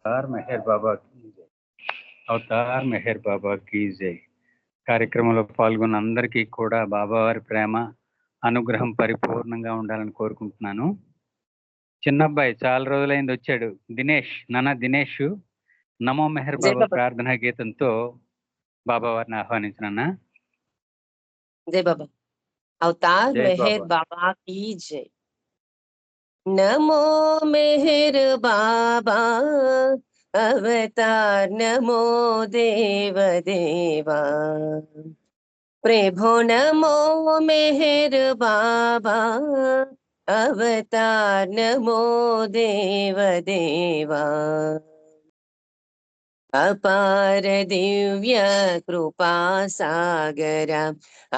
Avatar Meher బాబా key జై. Avatar Meher బాబా key జై. కార్యక్రమంలో పాల్గొన్న అందరికీ కూడా బాబావారి ప్రేమ అనుగ్రహం పరిపూర్ణంగా ఉండాలని కోరుకుంటున్నాను. చిన్నబ్బాయి చాలా రోజులైంది వచ్చాడు. దినేష్, నాన్న దినేష్, నమో మెహర్ జై బాబా బాబా. ప్రార్థనా గీతంతో బాబావారిని ఆహ్వానించిన. జై బాబా. అవతార్ జై మెహర్ బాబా. బాబా కీ జై. నమో మెహర్ బాబా అవతార్ నమో దేవ దేవా. ప్రభు నమో మెహర్ బాబా అవతార్ నమో దేవ దేవా. అపార దివ్య కృపా సాగర,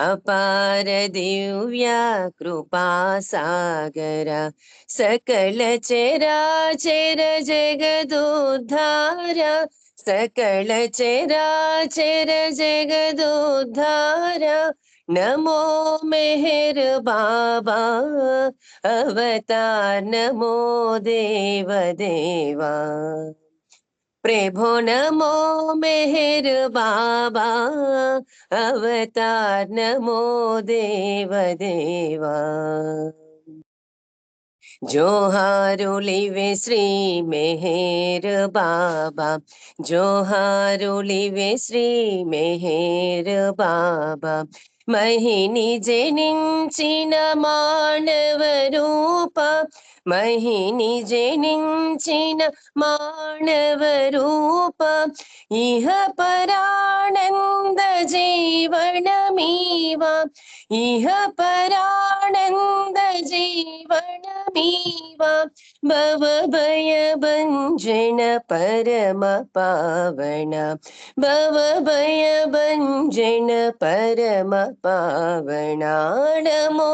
అపార దివ్య కృపా సాగర, సకల చరాచర జగదుద్ధార, సకల చరాచర జగదుద్ధార. నమో మెహర్ బాబా అవతార్ నమో దేవ దేవా. ప్రభు నమో మెహర్ బాబా అవతార్ నమో దేవ దేవా. జోహారులివే శ్రీ మెహర్ బాబా, జోహారులివే శ్రీ మెహర్ బాబా. మహిని జనించిన మానవ రూప, మహిని జనించిన మానవ రూప. ఇహ పరానంద జీవనమీవా, ఇహ పరానంద జీవనమీవా. భవ భయ భంజన పరమ పావన, భవ భయ భంజన పరమ పావన. నమో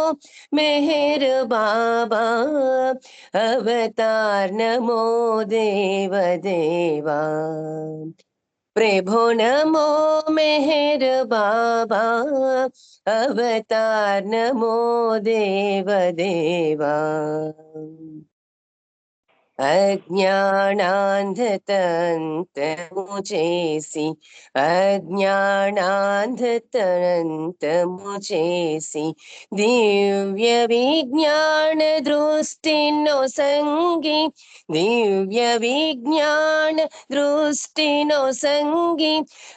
మెహర్ బాబా అవతార్ నమో దేవ దేవా. ప్రభు నమో మెహర్ బాబా అవతార్ నమో దేవ దేవా. అజ్ఞానాంధతంతము చేసి, అజ్ఞానాంధతంతము చేసి, దివ్య విజ్ఞాన దృష్టినో సంగి, దివ్య విజ్ఞాన దృష్టినో సంగి.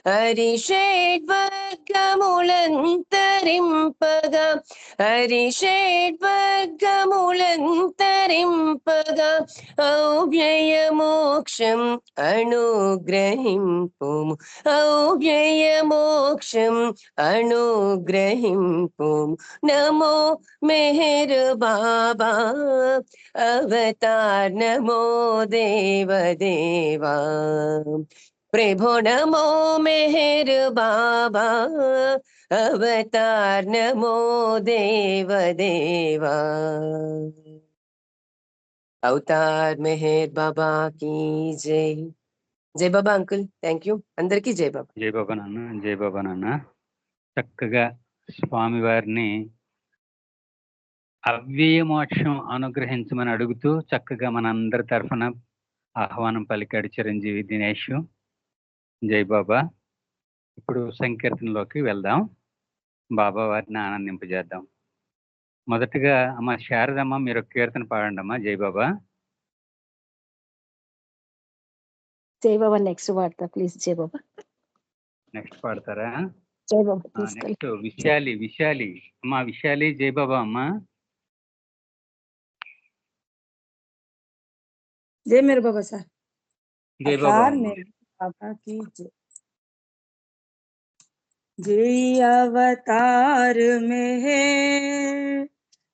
హరిషడ్వర్గములంతరింపగా, హరిషడ్వర్గములంతరింపగా. ఔవ్యయ మోక్షం అనుగ్రహింపుము, ఔవ్యయ మోక్షం అనుగ్రహింపుము. నమో మెహర్ బాబా అవతార్ నమో దేవ దేవా. ప్రభు నమో మెహర్ బాబా అవతార్ నమో దేవ దేవా. అవతార్ మెహర్ బాబా కీ జై. జై బాబా అంకుల్, థ్యాంక్ యూ. అందరికీ జై బాబా. జై బాబా నాన్న, జై బాబా నాన్న. చక్కగా స్వామివారిని అవ్యయ మోక్షం అనుగ్రహించమని అడుగుతూ చక్కగా మనందరి తరఫున ఆహ్వానం పలికాడు చిరంజీవి దినేష్. జై బాబా. ఇప్పుడు సంకీర్తనలోకి వెళ్దాం, బాబా వారిని ఆనందింపజేద్దాం. మొదటగా అమ్మ శారదమ్మ మీరు ఒక కీర్తన పాడండి అమ్మా. జై బాబా. జై బాబా నెక్స్ట్ పాడతా ప్లీజ్. జై బాబా నెక్స్ట్ పాడతారా? జై బాబా నెక్స్ట్ విశాలి, విశాలి అమ్మా, విశాలి. జై బాబా అమ్మా. जय मेरे बाबा साहब। जय बाबा मेरे बाबा की जय। जय अवतार में है,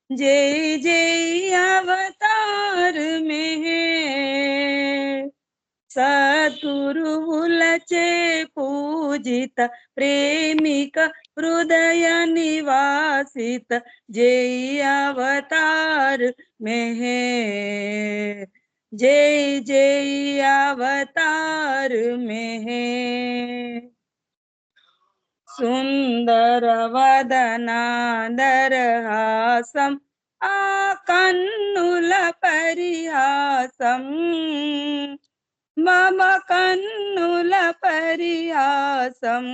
जय जय अवतार में है। सतुरु उलचे पूजित प्रेमिक हृदय निवासित, जय अवतार में है, जय जय अवतार में है। सुंदर वदनादरहासम आ कन्नुल परिहासम, మమ కన్నుల పరిహాసం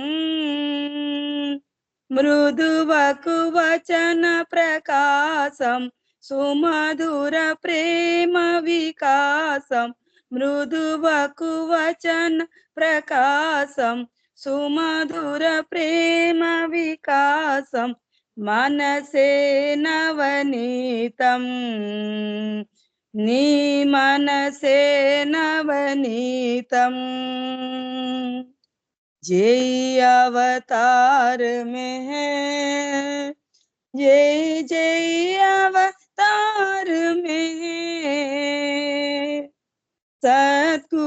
మృదువకు వచన ప్రకాశం సుమధుర ప్రేమ వికాసం మృదువకు వచన ప్రకాశం సుమధుర ప్రేమ వికాసం మనసే నవనీతం నీ మనసే నవనీతం जय अवतार में है जय जय अवतार में है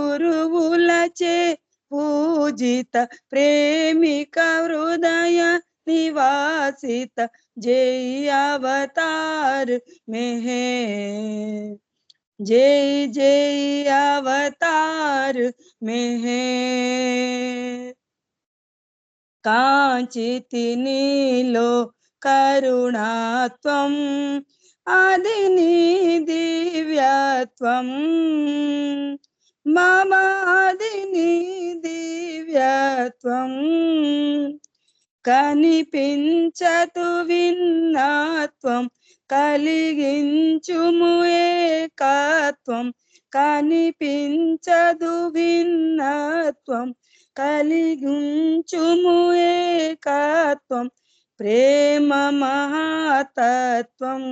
सद्गुरुवुलचे पूजित प्रेमिक हृदय निवासित जय अवतार में है जय जय अवतार में है कांचिति नीलो करुणात्वं आदिनी दिव्यत्वं मम आदिनी दिव्यत्वं कनिपिंचतु विन्नात्वं కలిగించుము ఏకత్వం కనిపించదు భిన్నత్వం కలిగించుము ఏకత్వం ప్రేమ మహాతత్వం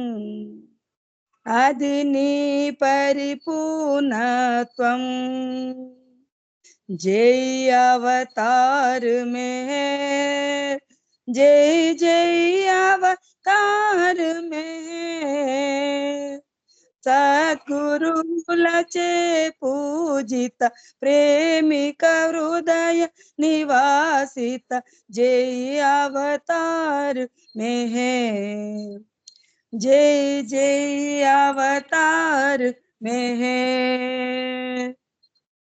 అది నీ పరిపూర్ణత్వం జై అవతార్ మే జై జై అవతార్ మే సద్గురువులచే పూజిత ప్రేమిక హృదయ నివాసిత జై అవతార్ మే జై జై అవతార్ మే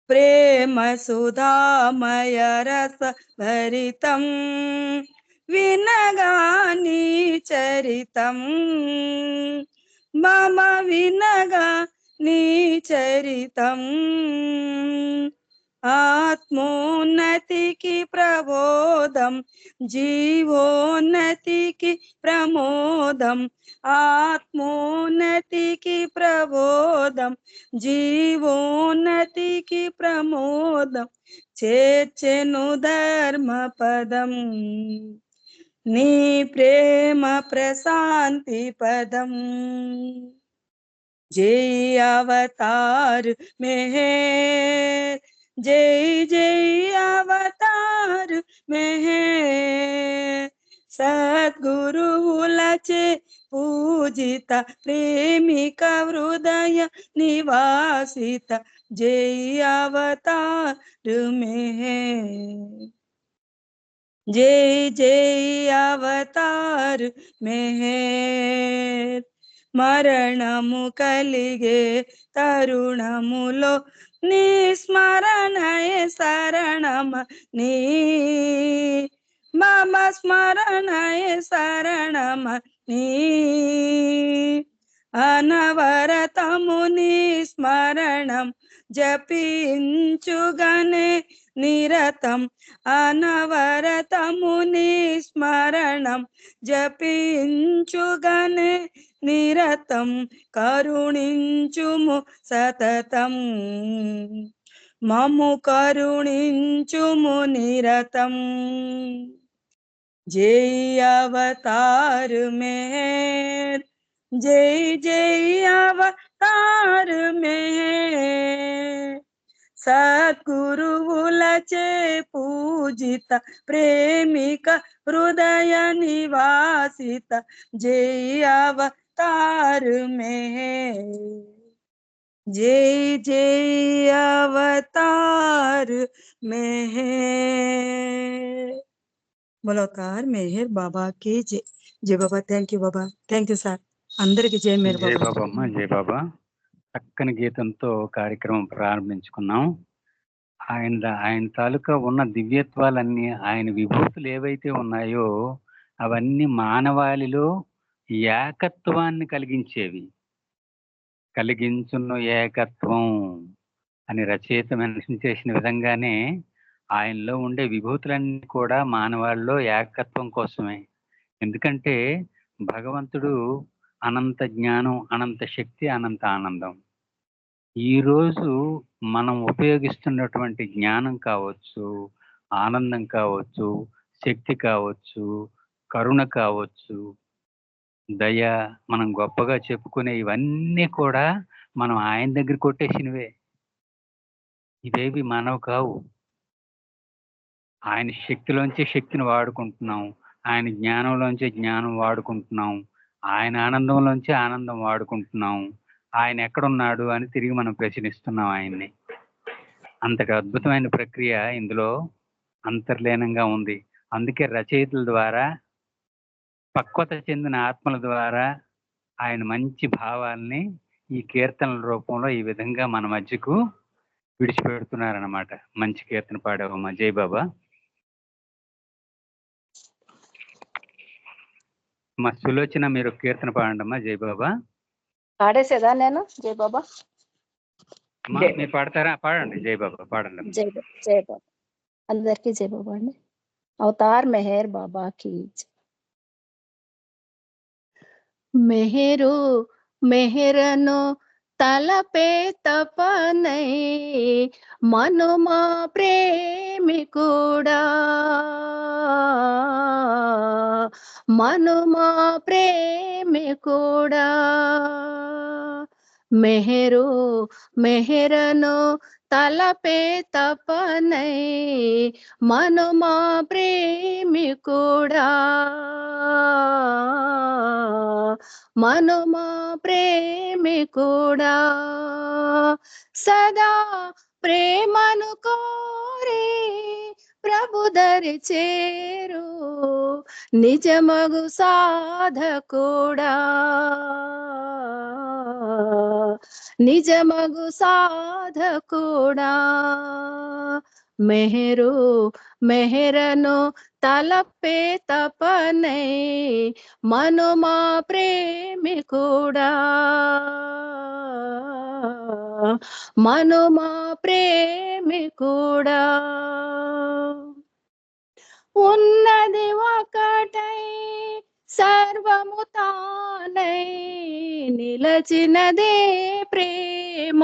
ప్రేమ సుధామయ రస భరితం వినగాని చరితం మమ వినగా నీ చరితం ఆత్మోన్నతికి ప్రబోధం జీవోన్నతికి ప్రమోదం ఆత్మోన్నతికి ప్రబోధం జీవోన్నతికి ప్రమోదం చేర్చెను ధర్మ పదం నీ ప్రేమ ప్రశాంతి పదం జై అవతార్ మే జై జై అవతార్ మే సద్గురువులచే పూజిత ప్రేమిక హృదయ నివాసిత జై అవతార్ మే జై జై అవతార్ మే మరణము కలిగే తరుణములో నీ స్మరణయ శరణమ నీ మమ స్మరణయ శరణమ నీ అనవరతము నీ స్మరణం జపించుగనే నిరతం అనవరతము నీ స్మరణం జపించుగనే నిరతం కరుణించుము సతతం మము కరుణించుము నిరతం జై అవతార్ మే జై జై అవతార్ మే సద్గురువులచే పూజిత ప్రేమిక హృదయ నివాసిత జై అవతార్ మే జై జై అవతార్ మే బలవతార్ మెహర్ బాబా కి జై జై Baba thank you Baba thank you sir అందరికి జై మేర్ జై బాబా బాబా అమ్మ జై బాబా చక్కని గీతంతో కార్యక్రమం ప్రారంభించుకున్నాం. ఆయన తాలూకా ఉన్న దివ్యత్వాలన్నీ, ఆయన విభూతులు ఏవైతే ఉన్నాయో అవన్నీ మానవాళిలో ఏకత్వాన్ని కలిగించేవి. కలిగించున్న ఏకత్వం అని రచయిత మెన్షన్ చేసిన విధంగానే ఆయనలో ఉండే విభూతులన్నీ కూడా మానవాళిలో ఏకత్వం కోసమే. ఎందుకంటే భగవంతుడు అనంత జ్ఞానం, అనంత శక్తి, అనంత ఆనందం. ఈరోజు మనం ఉపయోగిస్తున్నటువంటి జ్ఞానం కావచ్చు, ఆనందం కావచ్చు, శక్తి కావచ్చు, కరుణ కావచ్చు, దయ, మనం గొప్పగా చెప్పుకునే ఇవన్నీ కూడా మనం ఆయన దగ్గర కొట్టేసినవే. ఇవేవి మనవి కావు. ఆయన శక్తిలోంచి శక్తిని వాడుకుంటున్నాం, ఆయన జ్ఞానంలోంచి జ్ఞానం వాడుకుంటున్నాం, ఆయన ఆనందంలోంచి ఆనందం వాడుకుంటున్నాం. ఆయన ఎక్కడున్నాడు అని తిరిగి మనం ప్రశ్నిస్తున్నాం ఆయన్ని. అంతటి అద్భుతమైన ప్రక్రియ ఇందులో అంతర్లీనంగా ఉంది. అందుకే రచయితల ద్వారా, పక్వత చెందిన ఆత్మల ద్వారా ఆయన మంచి భావాల్ని ఈ కీర్తనల రూపంలో ఈ విధంగా మన మధ్యకు విడిచిపెడుతున్నారన్నమాట. మంచి కీర్తన పాడావమ్మా, జై బాబా. మా సులోచన, మీరు కీర్తన పాడండి అమ్మా, జై బాబా. పాడేసేదా నేను జై బాబా? అమ్మా, మీరు పాడతారా? పాడండి, జై బాబా పాడండి. జై జై బాబా. అందరికీ జై బాబా అండి. అవతార్ మెహర్ బాబాకి మెహరు మెహరను తలపే తపనై మనుమా ప్రేమికుడా, మనుమా ప్రేమికుడా. మెహరు మెహరను తలపే తపనై మనుమా ప్రేమికుడా, మనుమా ప్రేమికుడా. సదా ప్రేమను కోరి ప్రభుదరి చేరు నిజమగు సాధకుడా, నిజమగు సాధకుడా. మెహరు మెహరను తలపే తపనై మనుమా ప్రేమికుడా, మనుమా ప్రేమికుడా. ఉన్నది ఒకటై సర్వము తానై నిలచినదే ప్రేమ.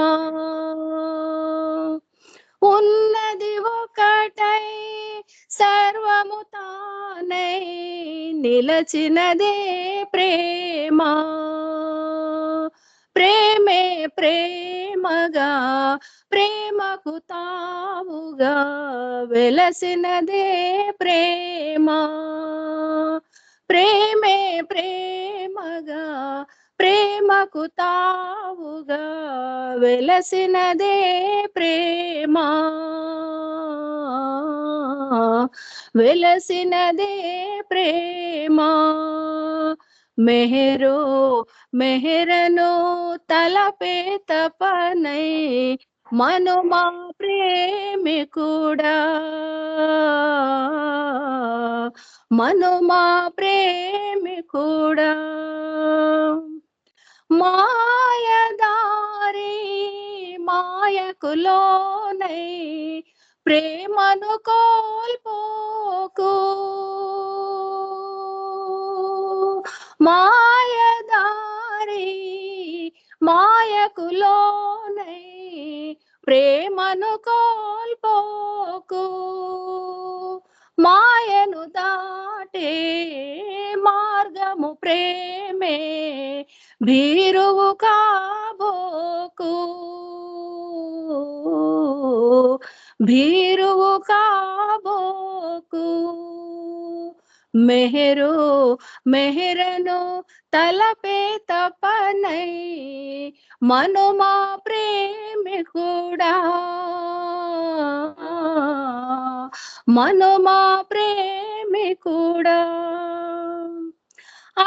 ఉన్నది ఒకటై సర్వము తానై నిలచినదే ప్రేమ. ప్రేమే ప్రేమగా ప్రేమకు తావుగా వెలసినదే ప్రేమ. ప్రేమే ప్రేమగా ప్రేమకు తావుగా వెలసినదే ప్రేమ. వెలసినదే ప్రేమ. మెహరు మెహరను తలపే తపనై మనుమా ప్రేమికుడా, మనుమా ప్రేమికుడా. మాయదారి మాయకు లోనై ప్రేమను కోల్పోకు. మాయదారి మాయకు లోనై ప్రేమను కోల్పోకు. మాయను దాటే మార్గము ప్రేమే భీరువు కాబోకు. భీరువు కాబోకు. మెహరు మెహరను తలపే తపనై మనుమా ప్రేమికుడా, మనుమా ప్రేమికుడా.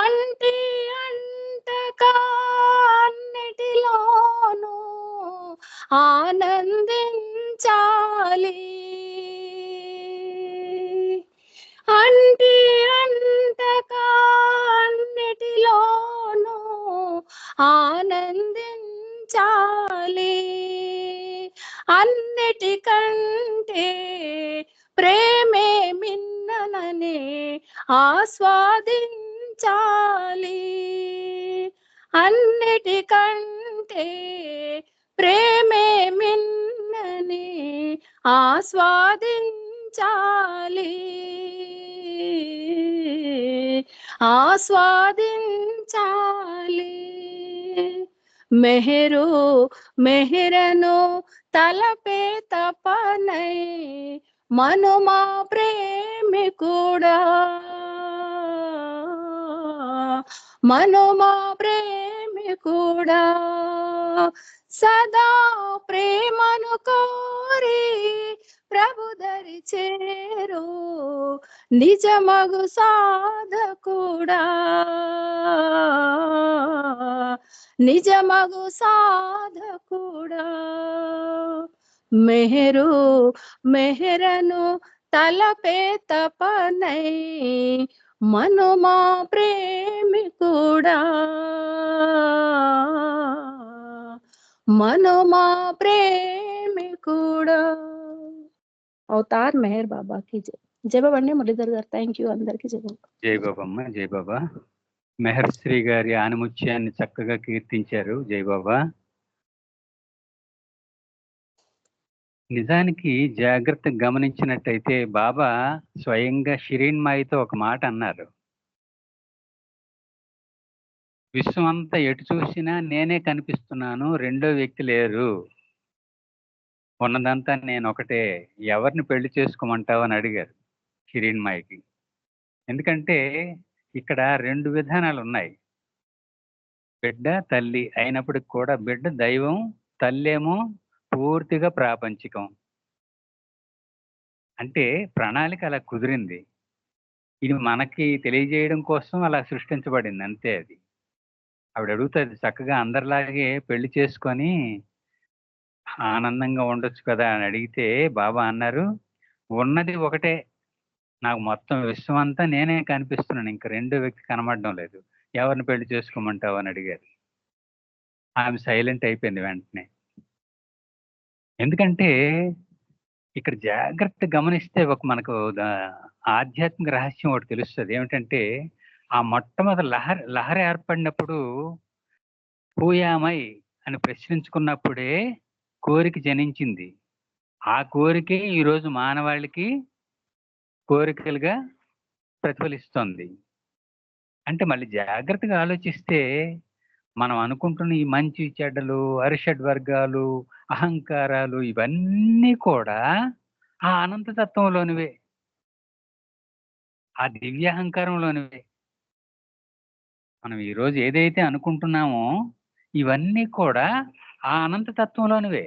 అంటి అంటకా అన్నిటిలోనూ ఆనందించాలి. అంటి అంటకా అన్నిటిలోనూ ఆనందించాలి. ఆస్వాదించాలి. అన్నిటికంటే ప్రేమే మిన్నని ఆస్వాదించాలి. ఆస్వాదించాలి. మెహరు మెహరను తలపే తపనై మనుమా ప్రేమికుడా, మనుమా ప్రేమికుడా, సదా ప్రేమను కోరి ప్రభుదరి చేరు నిజమగు సాధకుడా, నిజమగు సాధకుడా. మెహరు మెహరను తలపే తపనై మనుమా ప్రేమికుడా, మనుమా ప్రేమికుడా. అవతార్ మెహర్ బాబాకి జై. జై బాబా అండి మురళీధర్ గారు. Thank you. అందరికీ జై బాబా. జై బాబమ్మ, జై బాబా. మెహర్శ్రీ గారి ఆనుముత్యాన్ని చక్కగా కీర్తించారు. జై బాబా. నిజానికి జాగ్రత్తగా గమనించినట్టయితే బాబా స్వయంగా షిరీన్మాయితో ఒక మాట అన్నారు. విశ్వం అంతా ఎటు చూసినా నేనే కనిపిస్తున్నాను, రెండో వ్యక్తి లేరు, ఉన్నదంతా నేను ఒకటే, ఎవరిని పెళ్లి చేసుకోమంటావు అని అడిగారు షిరీన్మాయికి. ఎందుకంటే ఇక్కడ రెండు విధానాలు ఉన్నాయి. బిడ్డ తల్లి అయినప్పటికి కూడా బిడ్డ దైవం, తల్లేమో పూర్తిగా ప్రాపంచికం. అంటే ప్రణాళిక అలా కుదిరింది. ఇది మనకి తెలియజేయడం కోసం అలా సృష్టించబడింది అంతే. అది ఆవిడ అడుగుతుంది, చక్కగా అందరిలాగే పెళ్లి చేసుకొని ఆనందంగా ఉండొచ్చు కదా అని అడిగితే బాబా అన్నారు, ఉన్నది ఒకటే, నాకు మొత్తం విశ్వం అంతా నేనే కనిపిస్తున్నాను, ఇంక రెండో వ్యక్తి కనబడడం లేదు, ఎవరిని పెళ్లి చేసుకోమంటావు అని అడిగారు. ఆమె సైలెంట్ అయిపోయింది వెంటనే. ఎందుకంటే ఇక్కడ జాగ్రత్త గమనిస్తే ఒక మనకు ఆధ్యాత్మిక రహస్యం ఒకటి తెలుస్తుంది. ఏమిటంటే ఆ మొట్టమొదటి లహరి ఏర్పడినప్పుడు పూయామై అని ప్రశ్నించుకున్నప్పుడే కోరిక జనించింది. ఆ కోరికే ఈరోజు మానవాళికి కోరికలుగా ప్రతిఫలిస్తోంది. అంటే మళ్ళీ జాగ్రత్తగా ఆలోచిస్తే మనం అనుకుంటున్న ఈ మంచి చెడ్డలు, అరిషడ్ వర్గాలు, అహంకారాలు ఇవన్నీ కూడా ఆ అనంతతత్వంలోనివే, ఆ దివ్యాహంకారంలోనివే. మనం ఈరోజు ఏదైతే అనుకుంటున్నామో ఇవన్నీ కూడా ఆ అనంతతత్వంలోనివే.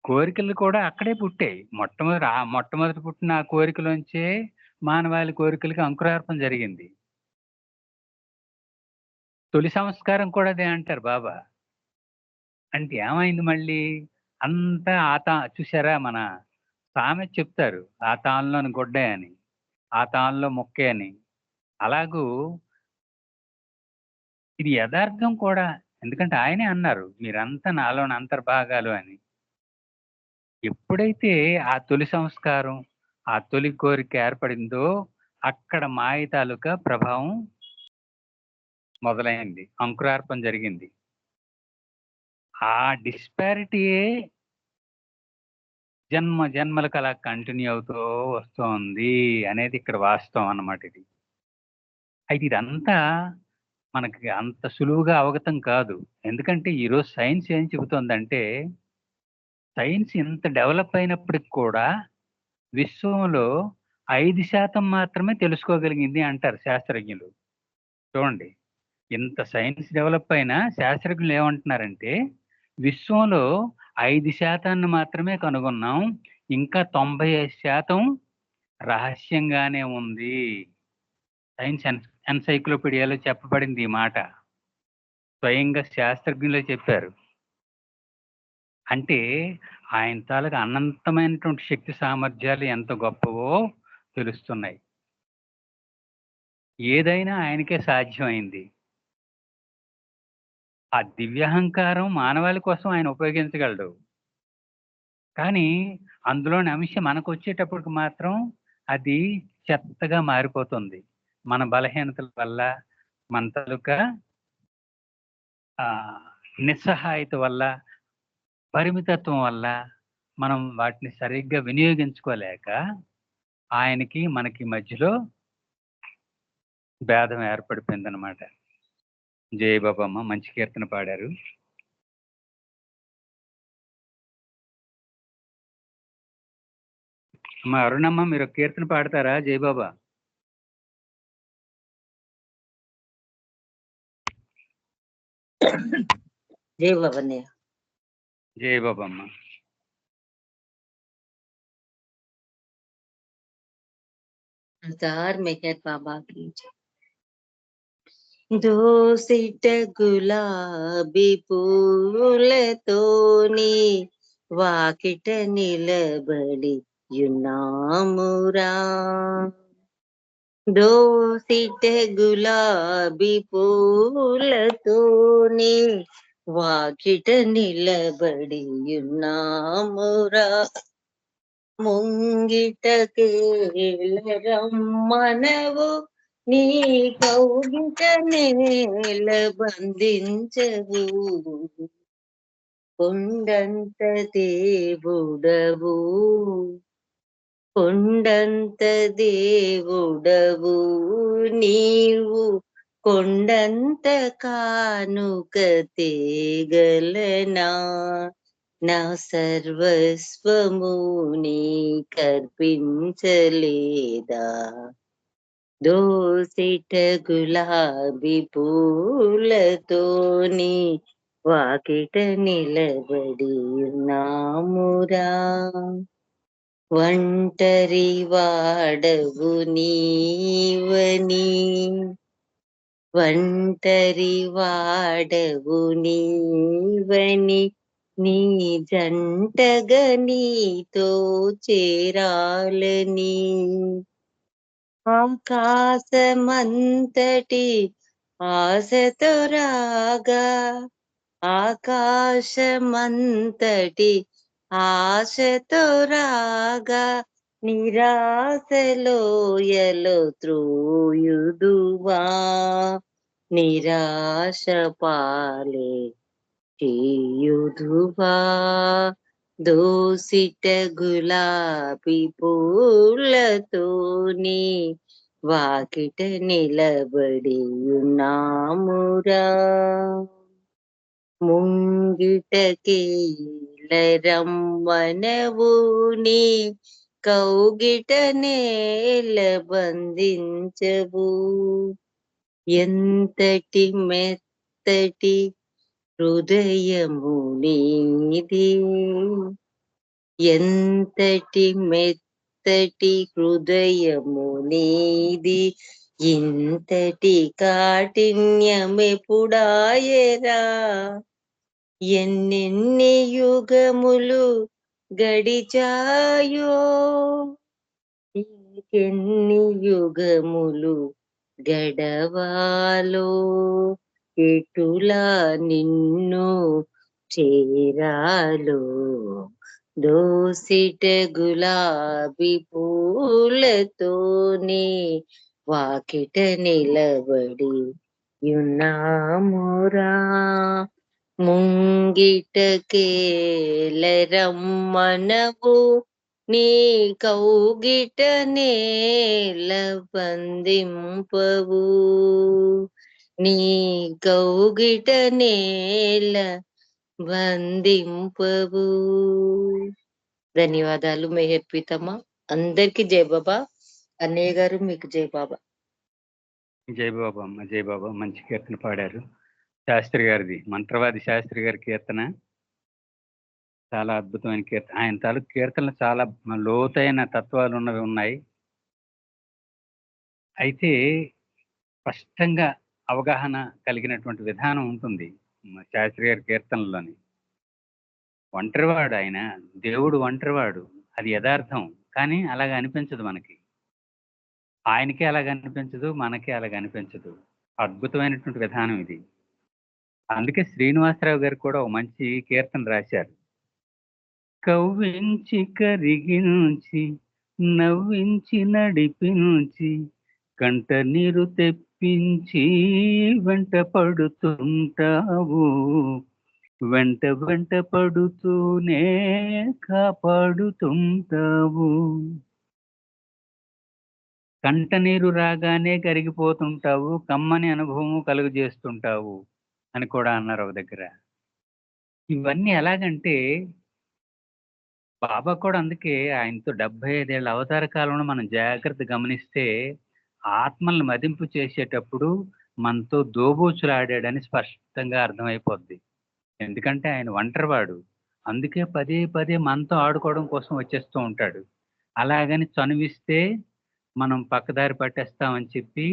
కోరికలు కూడా అక్కడే పుట్టాయి. మొట్టమొదటి పుట్టిన ఆ కోరికలోంచే మానవాళి కోరికలకి అంకురార్పణ జరిగింది. తొలి సంస్కారం కూడా అదే అంటారు బాబా. అంటే ఏమైంది మళ్ళీ అంతా చూసారా, మన సామెత చెప్తారు, ఆ తాన్లోని గొడ్డే అని, ఆ తాన్లో మొక్కే అని. అలాగూ ఇది యథార్థం కూడా. ఎందుకంటే ఆయనే అన్నారు, మీరంతా నాలోని అంతర్భాగాలు అని. ఎప్పుడైతే ఆ తొలి సంస్కారం, ఆ తొలి కోరిక ఏర్పడిందో అక్కడ మాయ తాలూకా ప్రభావం మొదలైంది, అంకురార్పణ జరిగింది. ఆ డిస్పారిటీయే జన్మ జన్మలకు అలా కంటిన్యూ అవుతూ వస్తోంది అనేది ఇక్కడ వాస్తవం అన్నమాట. ఇది అయితే ఇదంతా మనకి అంత సులువుగా అవగతం కాదు. ఎందుకంటే ఈరోజు సైన్స్ ఏం చెబుతోందంటే, సైన్స్ ఇంత డెవలప్ అయినప్పటికి కూడా విశ్వంలో 5% మాత్రమే తెలుసుకోగలిగింది అంటారు శాస్త్రజ్ఞులు. చూడండి, ఇంత సైన్స్ డెవలప్ అయినా శాస్త్రజ్ఞులు ఏమంటున్నారంటే విశ్వంలో 5% మాత్రమే కనుగొన్నాం, ఇంకా 95% రహస్యంగానే ఉంది. సైన్స్ ఎన్సైక్లోపీడియాలో చెప్పబడింది ఈ మాట, స్వయంగా శాస్త్రజ్ఞులే చెప్పారు. అంటే ఆయన తాలూకు అనంతమైనటువంటి శక్తి సామర్థ్యాలు ఎంత గొప్పవో తెలుస్తున్నాయి. ఏదైనా ఆయనకే సాధ్యమైంది. ఆ దివ్యాహంకారం మానవాళి కోసం ఆయన ఉపయోగించగలడు. కానీ అందులోని అంశం మనకు వచ్చేటప్పటికి మాత్రం అది చెత్తగా మారిపోతుంది. మన బలహీనతల వల్ల, మన తాలూకా నిస్సహాయత వల్ల, పరిమితత్వం వల్ల మనం వాటిని సరిగ్గా వినియోగించుకోలేక ఆయనకి మనకి మధ్యలో భేదం ఏర్పడిపోయిందనమాట. జయ బాబమ్మ మంచి కీర్తన పాడారు. అమ్మ అరుణమ్మ మీరు ఒక కీర్తన పాడతారా? జయబాబా. జై బాబా. జయ బాబమ్మ. अवतार मेहर बाबा की जय। దోసిట గులాబీ పూలతోని వాకిట నిలబడి యున్నామురా. దోసిట గులాబీ పూలతోని వాకిట నిలబడి యున్నామురా. ముంగిటకేలరమ్మనవు నీ కౌగిట నేల బంధించవు. కొండంత దేవుడవు, కొండంత దేవుడవు నీవు, కొండంత కానుక తేగలనా. నా సర్వస్వము నీ కర్పించలేదా. దోసిట గులాబీ పూలతోని వాకిట నిలబడి నామురా. ఒంటరి వాడవు నీవని, ఒంటరి వాడవు నీవని నీ జంటగా నీతో చేరాలని. ఆకాశమంతటి ఆశతో రాగా, ఆకాశమంతటి ఆశతో రాగా, నిరాశలోయలో త్రోయుదువా. నిరాశ పాలే చేయుదువా. దోసిట గులాబీ పూలతోని వాకిట నిలబడి ఉన్నామురా. ముంగిటకేలరమ్మనవు నీ కౌగిట నేల బంధించవు. ఎంతటి మెత్తటి హృదయము నీది, ఎంతటి మెత్తటి హృదయము నీది, ఇంతటి కాఠిన్యమెపుడాయరా. ఎన్నెన్ని యుగములు గడిచాయో, ఇంకెన్ని యుగములు గడవాలో, ఎటులా నిన్ను చేరాలో. దోసిట గులాబీ పూలతోని వాకిట నిలబడి యున్నామురా. ముంగిటకేలరమ్మనవు నీ కౌగిట నేల బంధింపవు. నీ కౌగిట నేల బంధింపవు. ధన్యవాదాలు మెహర్ ప్రీతమ్మ. అందరికి జై బాబా. అన్నయ్య గారు మీకు జై బాబా. జై బాబా అమ్మ. జై బాబా మంచి కీర్తన పాడారు. శాస్త్రి గారిది, మంత్రవాది శాస్త్రి గారి కీర్తన చాలా అద్భుతమైన కీర్తన. ఆయన తాలూకు కీర్తనలు చాలా లోతైన తత్వాలు ఉన్నవి ఉన్నాయి. అయితే స్పష్టంగా అవగాహన కలిగినటువంటి విధానం ఉంటుంది శాస్త్రి గారి కీర్తనలోని. ఒంటరివాడు ఆయన, దేవుడు ఒంటరివాడు, అది యథార్థం. కానీ అలాగ అనిపించదు మనకి. ఆయనకే అలాగ అనిపించదు, మనకే అలాగ అనిపించదు. అద్భుతమైనటువంటి విధానం ఇది. అందుకే శ్రీనివాసరావు గారు కూడా ఒక మంచి కీర్తన రాశారు. కవ్వించి కరిగించి నవ్వించి నడిపించి కంట నీరు తెప్పించి వెంట పడుతుంటావు, వెంట వెంట పడుతూనే కాపాడుతుంటావు. కంట నీరు రాగానే కరిగిపోతుంటావు, కమ్మని అనుభవం కలుగు చేస్తుంటావు అని కూడా అన్నారు ఒక దగ్గర. ఇవన్నీ ఎలాగంటే బాబా కూడా అందుకే ఆయనతో 75 ఏళ్ళ అవతార కాలంలో మనం జాగ్రత్త గమనిస్తే ఆత్మల్ని మదింపు చేసేటప్పుడు మనతో దోబూచులాడాడని స్పష్టంగా అర్థమైపోద్ది. ఎందుకంటే ఆయన ఒంటరివాడు, అందుకే పదే పదే మనతో ఆడుకోవడం కోసం వచ్చేస్తూ ఉంటాడు. అలాగని చనువిస్తే మనం పక్కదారి పట్టేస్తామని చెప్పి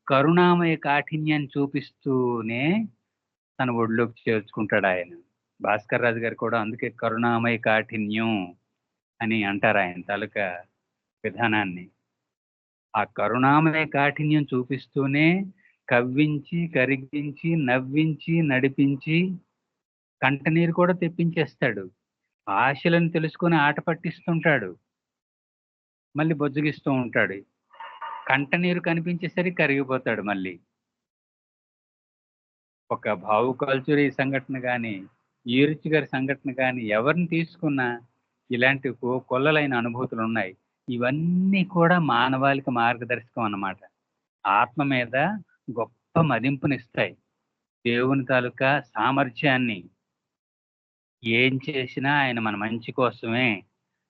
కరుణామయ కాఠిన్యాన్ని చూపిస్తూనే తన ఒడిలోకి చేర్చుకుంటాడు ఆయన. భాస్కర్ రాజు గారు కూడా అందుకే కరుణామయ కాఠిన్యం అని అంటారు ఆయన తాలూకా విధానాన్ని. ఆ కరుణామయ కాఠిన్యం చూపిస్తూనే కవ్వించి కరిగించి నవ్వించి నడిపించి కంటనీరు కూడా తెప్పించేస్తాడు. ఆశలను తెలుసుకొని ఆట పట్టిస్తుంటాడు, మళ్ళీ బొజ్జగిస్తూ ఉంటాడు. కంటనీరు కనిపించేసరికి కరిగిపోతాడు మళ్ళీ. ఒక భావు కల్చరీ సంఘటన కానీ ఈరుచి గారి సంఘటన కానీ ఎవరిని తీసుకున్నా ఇలాంటి కొల్లలైన అనుభూతులు ఉన్నాయి. ఇవన్నీ కూడా మానవాళికి మార్గదర్శకం అన్నమాట. ఆత్మ మీద గొప్ప మదింపునిస్తాయి. దేవుని తాలూకా సామర్థ్యాన్ని, ఏం చేసినా ఆయన మన మంచి కోసమే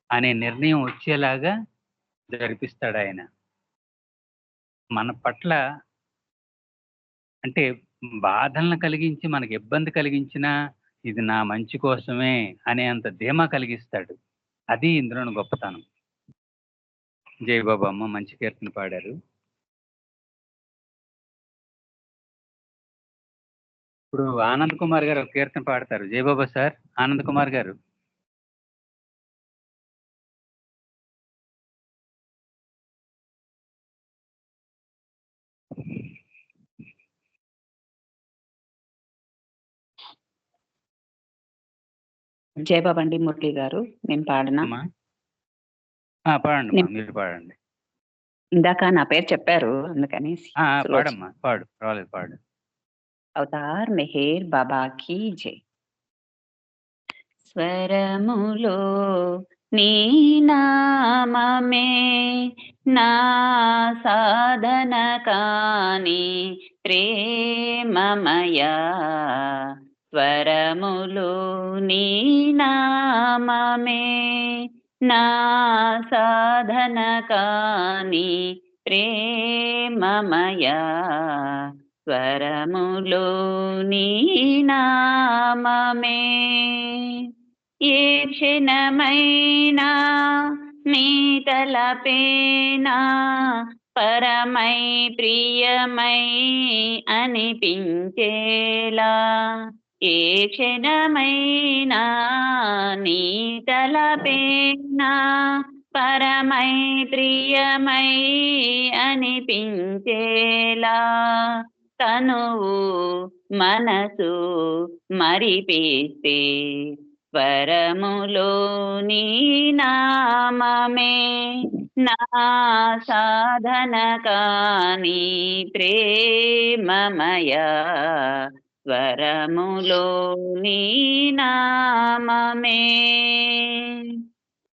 అనే నిర్ణయం వచ్చేలాగా జరిపిస్తాడు ఆయన. మన పట్ల అంటే బాధలను కలిగించి మనకి ఇబ్బంది కలిగించినా ఇది నా మంచి కోసమే అనే అంత ధీమా కలిగిస్తాడు. అది ఇందులోని గొప్పతనం. జయబాబు అమ్మ మంచి కీర్తన పాడారు. ఇప్పుడు ఆనంద్ కుమార్ గారు ఒక కీర్తన పాడతారు. జయబాబా సార్, ఆనంద్ కుమార్ గారు. జయబాబు అండి, మురళి గారు, నేను పాడనా? అమ్మా పాడండి, మీరు పాడండి. ఇందాక నా పేరు చెప్పారు, అందుకని పాడమ్మా, పాడు, పర్వాలేదు, పాడు. అవతార్ మెహర్ బాబా కీ జై. స్వరములో నీ నామమే నా సాధన కాని ప్రేమమయ, స్వరములో నీ నామమే నా సాధన కాని ప్రేమమయ, స్వరములో నీ నామమే. ఏ క్షణమైనా నీ తలపేనా పరమై ప్రియమై అనిపించేలా, ఏ క్షణమైనా నీ తలపేనా పరమై ప్రియమై అనిపించేలా, తనువు మనసు మరిపిస్తే స్వరములో నీ నామమే నా సాధన కాని ప్రేమమయ, స్వరములో నీ నామమే.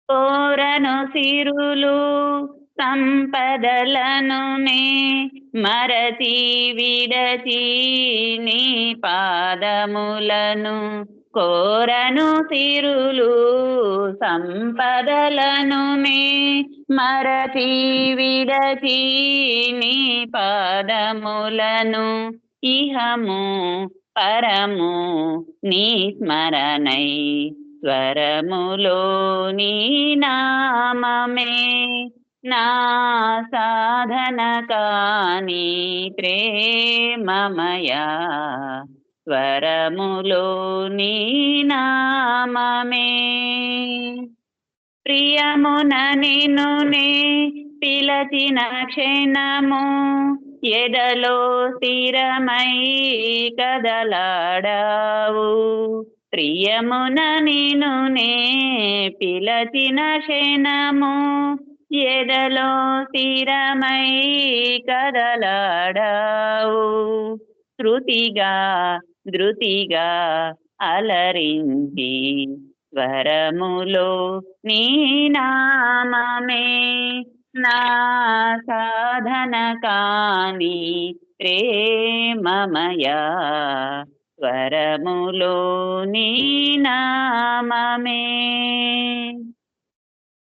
కోరను సిరులు సంపదలను నే మరచి విడచి నీ పాదములను, కోరను సిరులు సంపదలను నే మరచి విడచి నీ పాదములను, ఇహము పరము నీ స్మరణై స్వరములో నీ నామమే నా సాధన కాని ప్రేమమయ, స్వరములో నీ నామమే. ప్రియమున నిన్ను నే పిలచిన క్షణము ఎదలో స్థిరమై కదలాడావు, ప్రియమున నిన్ను నే పిలచిన క్షణము ఎదలో స్థిరమై కదలాడావు శృతిగా ధృతిగా అలరించి స్వరములో నీ నామమే నా సాధన కాని ప్రేమమయా స్వరములో నీ నామమే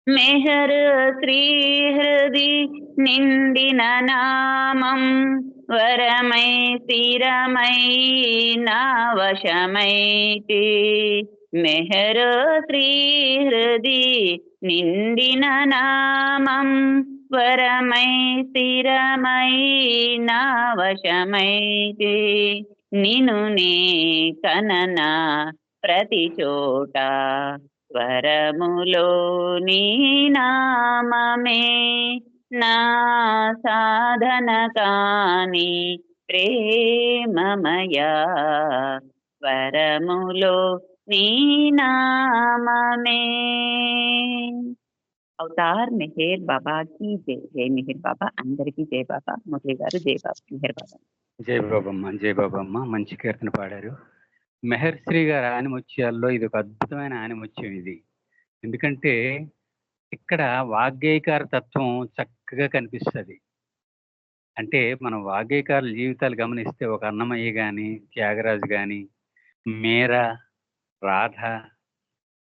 మెహర్ శ్రీ హృది నిండిన నామం వరమై స్థిరమై నా వశమైతే మెహర్ శ్రీ హృది నిండిన నామం వరమై స్థిరమై నా వశమైతే నిను నే కననా ప్రతి చోట స్వరములో నీ నామమే నా సాధన కాని ప్రేమమయా స్వరములో నీ నామమే. అవతార్ మెహర్ బాబా की జై. జై మెహర్ బాబా. అందరికీ జై బాబా. మురళి గారు జై బాబా. మెహర్ బాబా. జై బాబమ్మ, జై బాబమ్మ. మంచి కీర్తన పాడారు. మెహర్శ్రీ గారి ఆనిముత్యాల్లో ఇది ఒక అద్భుతమైన ఆనిముత్యం ఇది. ఎందుకంటే ఇక్కడ వాగ్గేయకార తత్వం చక్కగా కనిపిస్తుంది. అంటే మనం వాగ్గేయకారుల జీవితాలు గమనిస్తే ఒక అన్నమయ్య కానీ, త్యాగరాజు కానీ, మీరా, రాధ,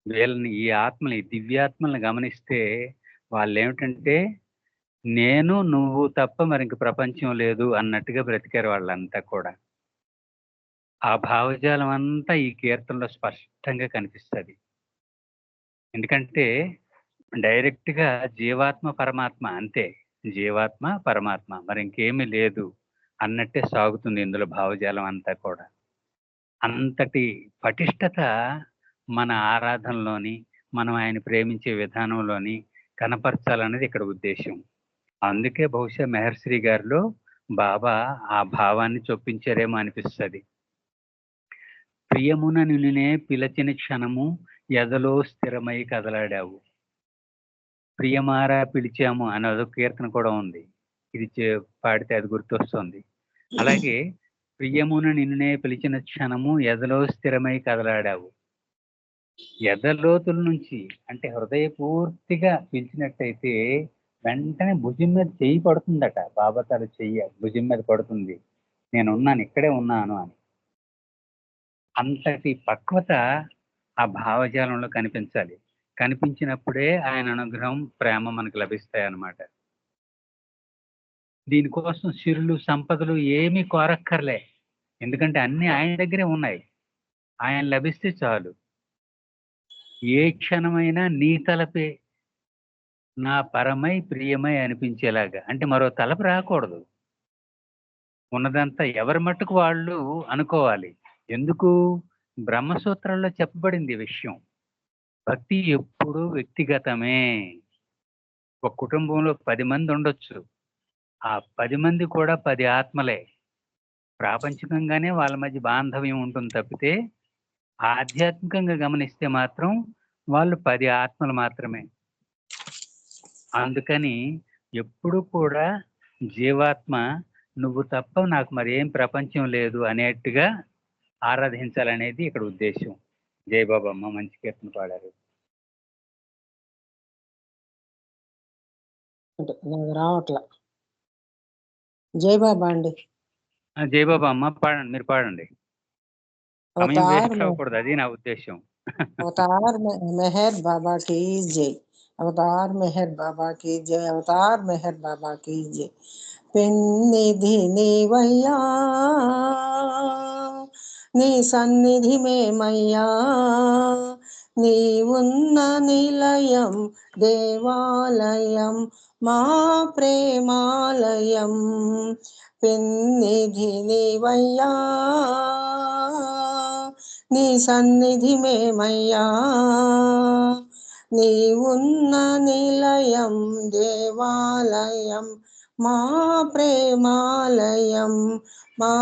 వీళ్ళని ఈ ఆత్మని దివ్యాత్మల్ని గమనిస్తే వాళ్ళు ఏమిటంటే నేను నువ్వు తప్ప మరి ఇంక ప్రపంచం లేదు అన్నట్టుగా బ్రతికారు వాళ్ళంతా కూడా. ఆ భావజాలం అంతా ఈ కీర్తనలో స్పష్టంగా కనిపిస్తుంది. ఎందుకంటే డైరెక్ట్గా జీవాత్మ పరమాత్మ అంతే, జీవాత్మ పరమాత్మ మరి ఇంకేమీ లేదు అన్నట్టే సాగుతుంది ఇందులో భావజాలం అంతా కూడా. అంతటి పటిష్టత మన ఆరాధనలోని, మనం ఆయన ప్రేమించే విధానంలోని కనపరచాలనేది ఇక్కడ ఉద్దేశం. అందుకే బహుశా మెహర్శ్రీ గారిలో బాబా ఆ భావాన్ని చొప్పించారేమో అనిపిస్తుంది. ప్రియమున నిన్నే పిలచిన క్షణము ఎదలో స్థిరమై కదలాడావు. ప్రియమారా పిలిచాము అని అదొక కీర్తన కూడా ఉంది. ఇది పాడితే అది గుర్తొస్తుంది. అలాగే ప్రియమున నిన్నే పిలిచిన క్షణము ఎదలో స్థిరమై కదలాడావు. ఎదలోతుల నుంచి అంటే హృదయపూర్తిగా పిలిచినట్టయితే వెంటనే భుజం మీద చెయ్యి పడుతుందట. బాబా తల చెయ్యి భుజం మీద పడుతుంది, నేనున్నాను, ఇక్కడే ఉన్నాను అని. అంతటి పక్వత ఆ భావజాలంలో కనిపించాలి. కనిపించినప్పుడే ఆయన అనుగ్రహం, ప్రేమ మనకు లభిస్తాయి అన్నమాట. దీనికోసం సిరులు సంపదలు ఏమీ కోరక్కర్లే, ఎందుకంటే అన్ని ఆయన దగ్గరే ఉన్నాయి. ఆయన లభిస్తే చాలు. ఏ క్షణమైనా నీ తలపే నా పరమై ప్రియమై అనిపించేలాగా, అంటే మరో తలపు రాకూడదు. ఉన్నదంతా ఎవరి మట్టుకు వాళ్ళు అనుకోవాలి. ఎందుకు? బ్రహ్మసూత్రాల్లో చెప్పబడింది ఈ విషయం. భక్తి ఎప్పుడూ వ్యక్తిగతమే. ఒక కుటుంబంలో 10 మంది ఉండొచ్చు, ఆ 10 మంది కూడా 10 ఆత్మలే. ప్రాపంచికంగానే వాళ్ళ మధ్య బాంధవ్యం ఉంటుంది తప్పితే ఆధ్యాత్మికంగా గమనిస్తే మాత్రం వాళ్ళు 10 ఆత్మలు మాత్రమే. అందుకని ఎప్పుడు కూడా జీవాత్మ నువ్వు తప్ప నాకు మరేం ప్రపంచం లేదు అనేట్టుగా ఆరాధించాలనేది ఇక్కడ ఉద్దేశం. జై బాబమ్మ, మంచి కీర్తన పాడారు. నాకు రావట్లా. జై బాబా అండి. జై బాబా అమ్మ, పాడండి, మీరు పాడండి. సమయం వేస్ట్ అవ్వకూడదు, అది నా ఉద్దేశం. అవతార్ మెహర్ బాబా की जय. అవతార్ మెహర్ బాబా की जय. అవతార్ మెహర్ బాబా की जय. పెన్నిధి నీవయ్యా, నీ సన్నిధి మేమయ్యా, నీ ఉన్న నిలయం దేవాలయం మా ప్రేమాలయం. పెన్నిధి నీవయ్యా, నీ సన్నిధి మేమయ్యా, నీ ఉన్న నిలయం దేవాలయం మా ప్రేమాలయం, మా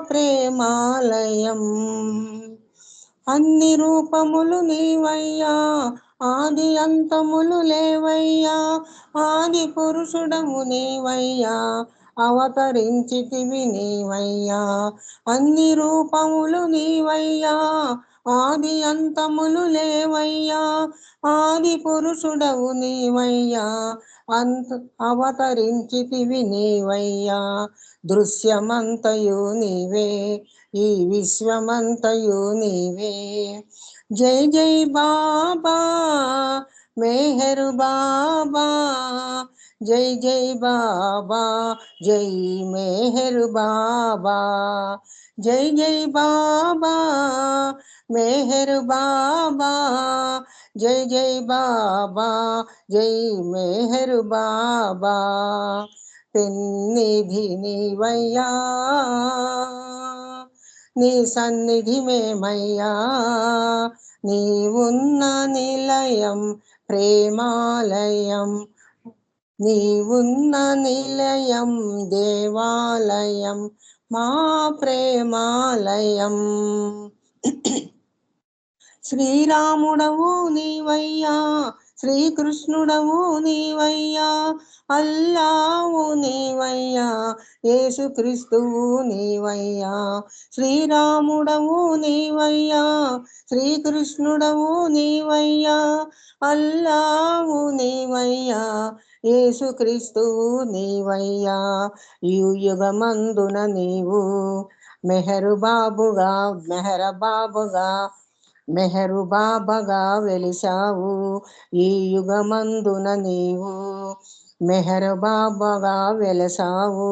ప్రేమాలయం. అన్ని రూపములు నీవయ్యా, ఆది అంతములు లేవయ్యా, ఆది పురుషుడము నీవయ్యా, అవతరించితివి నీవయ్యా, అన్ని రూపములు నీవయ్యా, ఆది అంతములు లేవయ్యా, ఆది పురుషుడవు నీవయ్యా, అవతరించితివి నీవయ్యా, దృశ్యమంతయు నీవే, ఈ విశ్వమంతయు నీవే. జై జై బాబా మెహర్ బాబా, జై జై బాబా, జై మెహర్ బాబా, జై జై బాబా మెహర్ బాబా, జై జై బాబా, జై మెహర్ బాబా. పెన్నిధి నీవయ్యా, నీ సన్నిధి మేమయ్యా, నీవున్న నిలయం ప్రేమాలయం, నీవున్న నిలయం దేవాలయం, మా ప్రేమాలయం. శ్రీరాముడవు నీవయ్యా, శ్రీకృష్ణుడవు నీవయ్యా, అల్లావు నీవయ్యా, యేసుక్రీస్తువు నీవయ్యా. శ్రీరాముడవు నీవయ్యా, శ్రీకృష్ణుడవు నీవయ్యా, అల్లావు నీవయ్యా, యేసుక్రీస్తువు నీవయ్యా. యుగమందున నీవు మెహరు బాబుగా మెహరు బాబాగా వెలిసావు, ఈ యుగమందున నీవు మెహరు బాబాగా వెలసావు.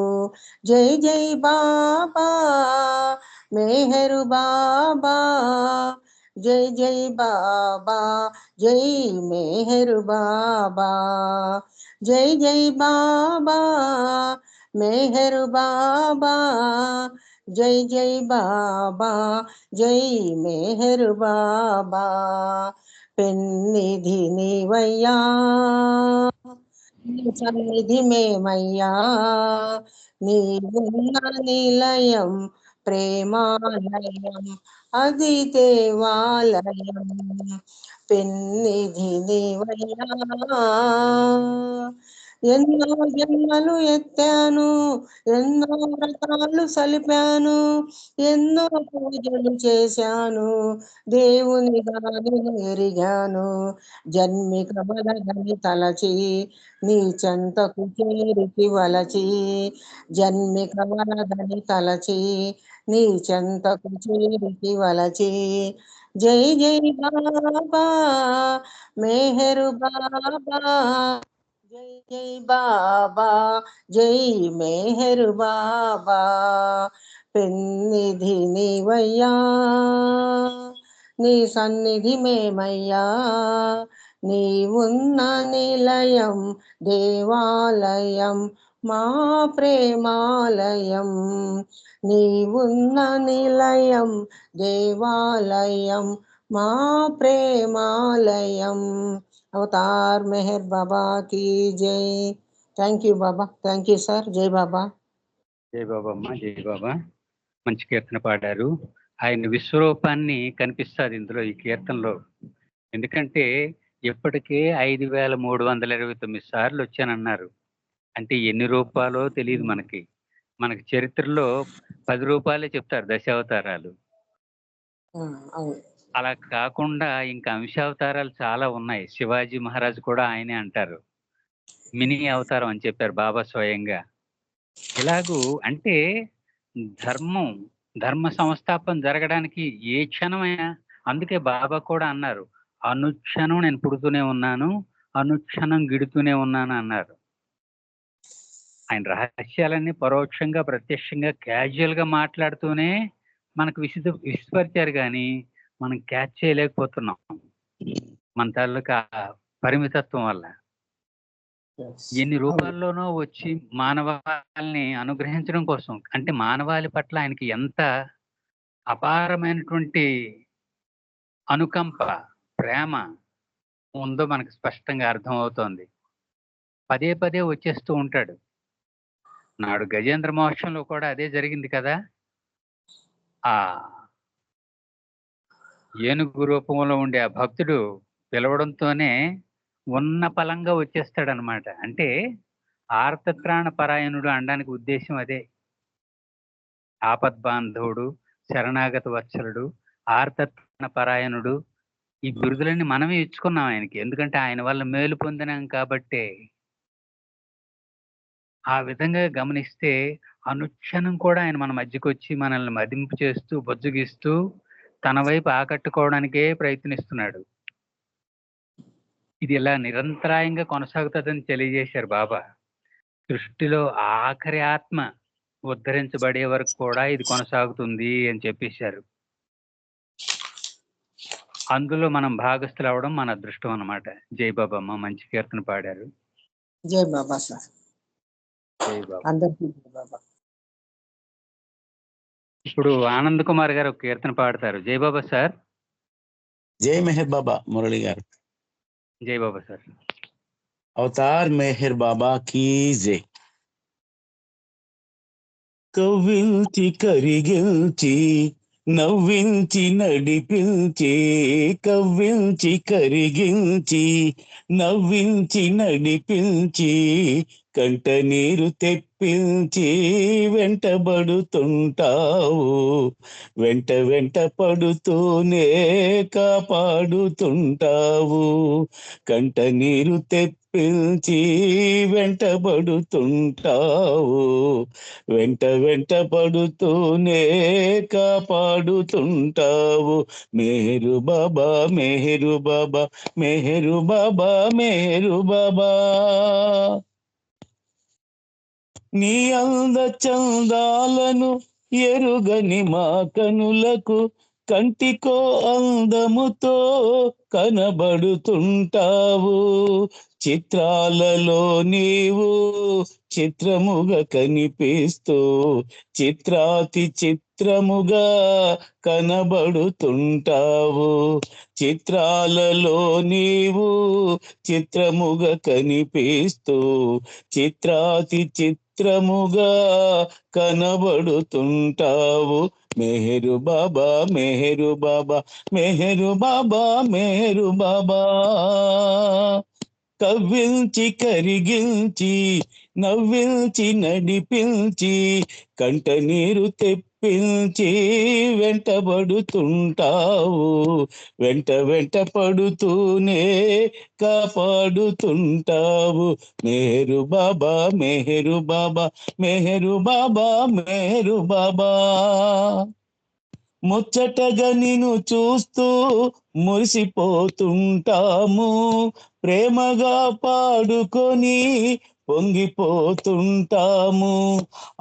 జై జై బాబా మెహరు బాబా, జై జై బాబా, జై మెహరు బాబా, జై జై బాబా మెహరు బాబా, జై జై బాబా, జై మెహర్ బాబా. పెన్నిధి నీవయ్యా, సన్నిధి మేమయ్యా, నీవున్న నిలయం ప్రేమాలయం, అది దేవాలయం. పెన్నిధి నీవయ్యా, ఎన్నో జన్మలు ఎత్తాను, ఎన్నో వ్రతాలు సలిపాను, ఎన్నో పూజలు చేశాను, దేవుని గాలిని ఎరిగాను. జన్మిక బలదని తలచి నీ చెంతకు చేరికి వలచి, జన్మిక బలదని తలచి నీ చెంతకు చేరికి వలచి. జై జై బాబా మెహరు బాబా, జై జై బాబా, జై మెహర్ బాబా. పెన్నిధి నీవయ్యా, నీ సన్నిధి మేమయ్యా, నీవున్న నిలయం దేవాలయం, మా ప్రేమాలయం. నీవున్న నిలయం దేవాలయం, మా ప్రేమాలయం. అవతార్ మెహర్ బాబా की जय. Thank you Baba, thank you sir. జై బాబా. జై బాబా అమ్మ, జై బాబా. మంచి కీర్తన పాడారు. ఆయన విశ్వరూపాన్ని కనిపిస్తుంది ఇందులో, ఈ కీర్తనలో. ఎందుకంటే ఇప్పటికే 5329 సార్లు వచ్చానన్నారు. అంటే ఎన్ని రూపాలో తెలియదు మనకి. మనకి చరిత్రలో 10 రూపాయలే చెప్తారు దశావతారాలు. అవును. అలా కాకుండా ఇంకా అంశావతారాలు చాలా ఉన్నాయి. శివాజీ మహారాజు కూడా ఆయనే అంటారు, మినీ అవతారం అని చెప్పారు బాబా స్వయంగా. ఇలాగూ అంటే ధర్మ సంస్థాపన జరగడానికి ఏ క్షణమైనా, అందుకే బాబా కూడా అన్నారు, అనుక్షణం నేను పుడుతూనే ఉన్నాను, అనుక్షణం గిడుతూనే ఉన్నాను అన్నారు. ఆయన రహస్యాలన్నీ పరోక్షంగా ప్రత్యక్షంగా క్యాజువల్ గా మాట్లాడుతూనే మనకు విసిపరిచారు, కానీ మనం క్యాచ్ చేయలేకపోతున్నాం మన తాలూకా పరిమితత్వం వల్ల. ఎన్ని రూపాల్లోనో వచ్చి మానవాళిని అనుగ్రహించడం కోసం, అంటే మానవాళి పట్ల ఆయనకి ఎంత అపారమైనటువంటి అనుకంప, ప్రేమ ఉందో మనకు స్పష్టంగా అర్థమవుతోంది. పదే పదే వచ్చేస్తూ ఉంటాడు. నాడు గజేంద్ర మోక్షంలో కూడా అదే జరిగింది కదా. ఆ ఏనుగు రూపంలో ఉండే ఆ భక్తుడు పిలవడంతోనే ఉన్న పలంగా వచ్చేస్తాడనమాట. అంటే ఆర్తత్రాణ పరాయణుడు అనడానికి ఉద్దేశం అదే. ఆపద్బాంధవుడు, శరణాగత వత్సలుడు, ఆర్తత్రాణ పరాయణుడు, ఈ బిరుదులన్నీ మనమే ఇచ్చుకున్నాం ఆయనకి. ఎందుకంటే ఆయన వల్ల మేలు పొందినాం కాబట్టే. ఆ విధంగా గమనిస్తే అనుక్షణం కూడా ఆయన మన మధ్యకొచ్చి మనల్ని మదింపు చేస్తూ, బుజ్జగిస్తూ తన వైపు ఆకట్టుకోవడానికే ప్రయత్నిస్తున్నాడు. ఇది ఇలా నిరంతరాయంగా కొనసాగుతుందని తెలియజేశారు బాబా. సృష్టిలో ఆఖరి ఆత్మ ఉద్ధరించబడే వరకు కూడా ఇది కొనసాగుతుంది అని చెప్పేశారు. అందులో మనం భాగస్థులు అవడం మన అదృష్టం అన్నమాట. జై బాబమ్మ మంచి కీర్తన పాడారు. జై బాబా సార్. జై బాబా. అందరికీ జై బాబా. ఇప్పుడు ఆనంద్ కుమార్ గారు ఒక కీర్తన పాడతారు. జై బాబా సార్. జై మెహర్ బాబా మురళి గారు. జై బాబా సార్. అవతార్ మెహర్ బాబా కీ జై. కవ్వించి కరిగిల్చి నవ్వించి నడిపించి, కవ్వించి కరిగించి నవ్వించి నడిపించి, కంట నీరు తెప్పించి వెంటబడుతుంటావు, వెంట వెంట పడుతూనే కాపాడుతుంటావు. కంట నీరు తెప్పించి వెంటబడుతుంటావు, వెంట వెంట పడుతూనే కాపాడుతుంటావు. మెహరు బాబా మెహరు బాబా మెహరు బాబా మెహరు బాబా. నీ అంద చందాలను ఎరుగని మా కనులకు కంటికో అందముతో కనబడుతుంటావు. చిత్రాలలో నీవు చిత్రముగా కనిపిస్తూ చిత్రాతి చిత్రముగా కనబడుతుంటావు. చిత్రాలలో నీవు చిత్రముగా కనిపిస్తూ చిత్రాతి చిత్రముగా కనబడుతుంటావు. మెహరు బాబా మెహరు బాబా మెహరు బాబా మెహరు బాబా. కవ్వించి కరిగించి నవ్వించి నడిపించి, కంట నీరు తెప్పించి వెంటబడుతుంటావు, వెంట వెంట పడుతూనే కాపాడుతుంటావు. మెహరు బాబా మెహరు బాబా మెహరు బాబా మెహరు బాబా. ముచ్చటగా నిన్ను చూస్తూ మురిసిపోతుంటాము, ప్రేమగా పాడుకొని పొంగిపోతుంటాము.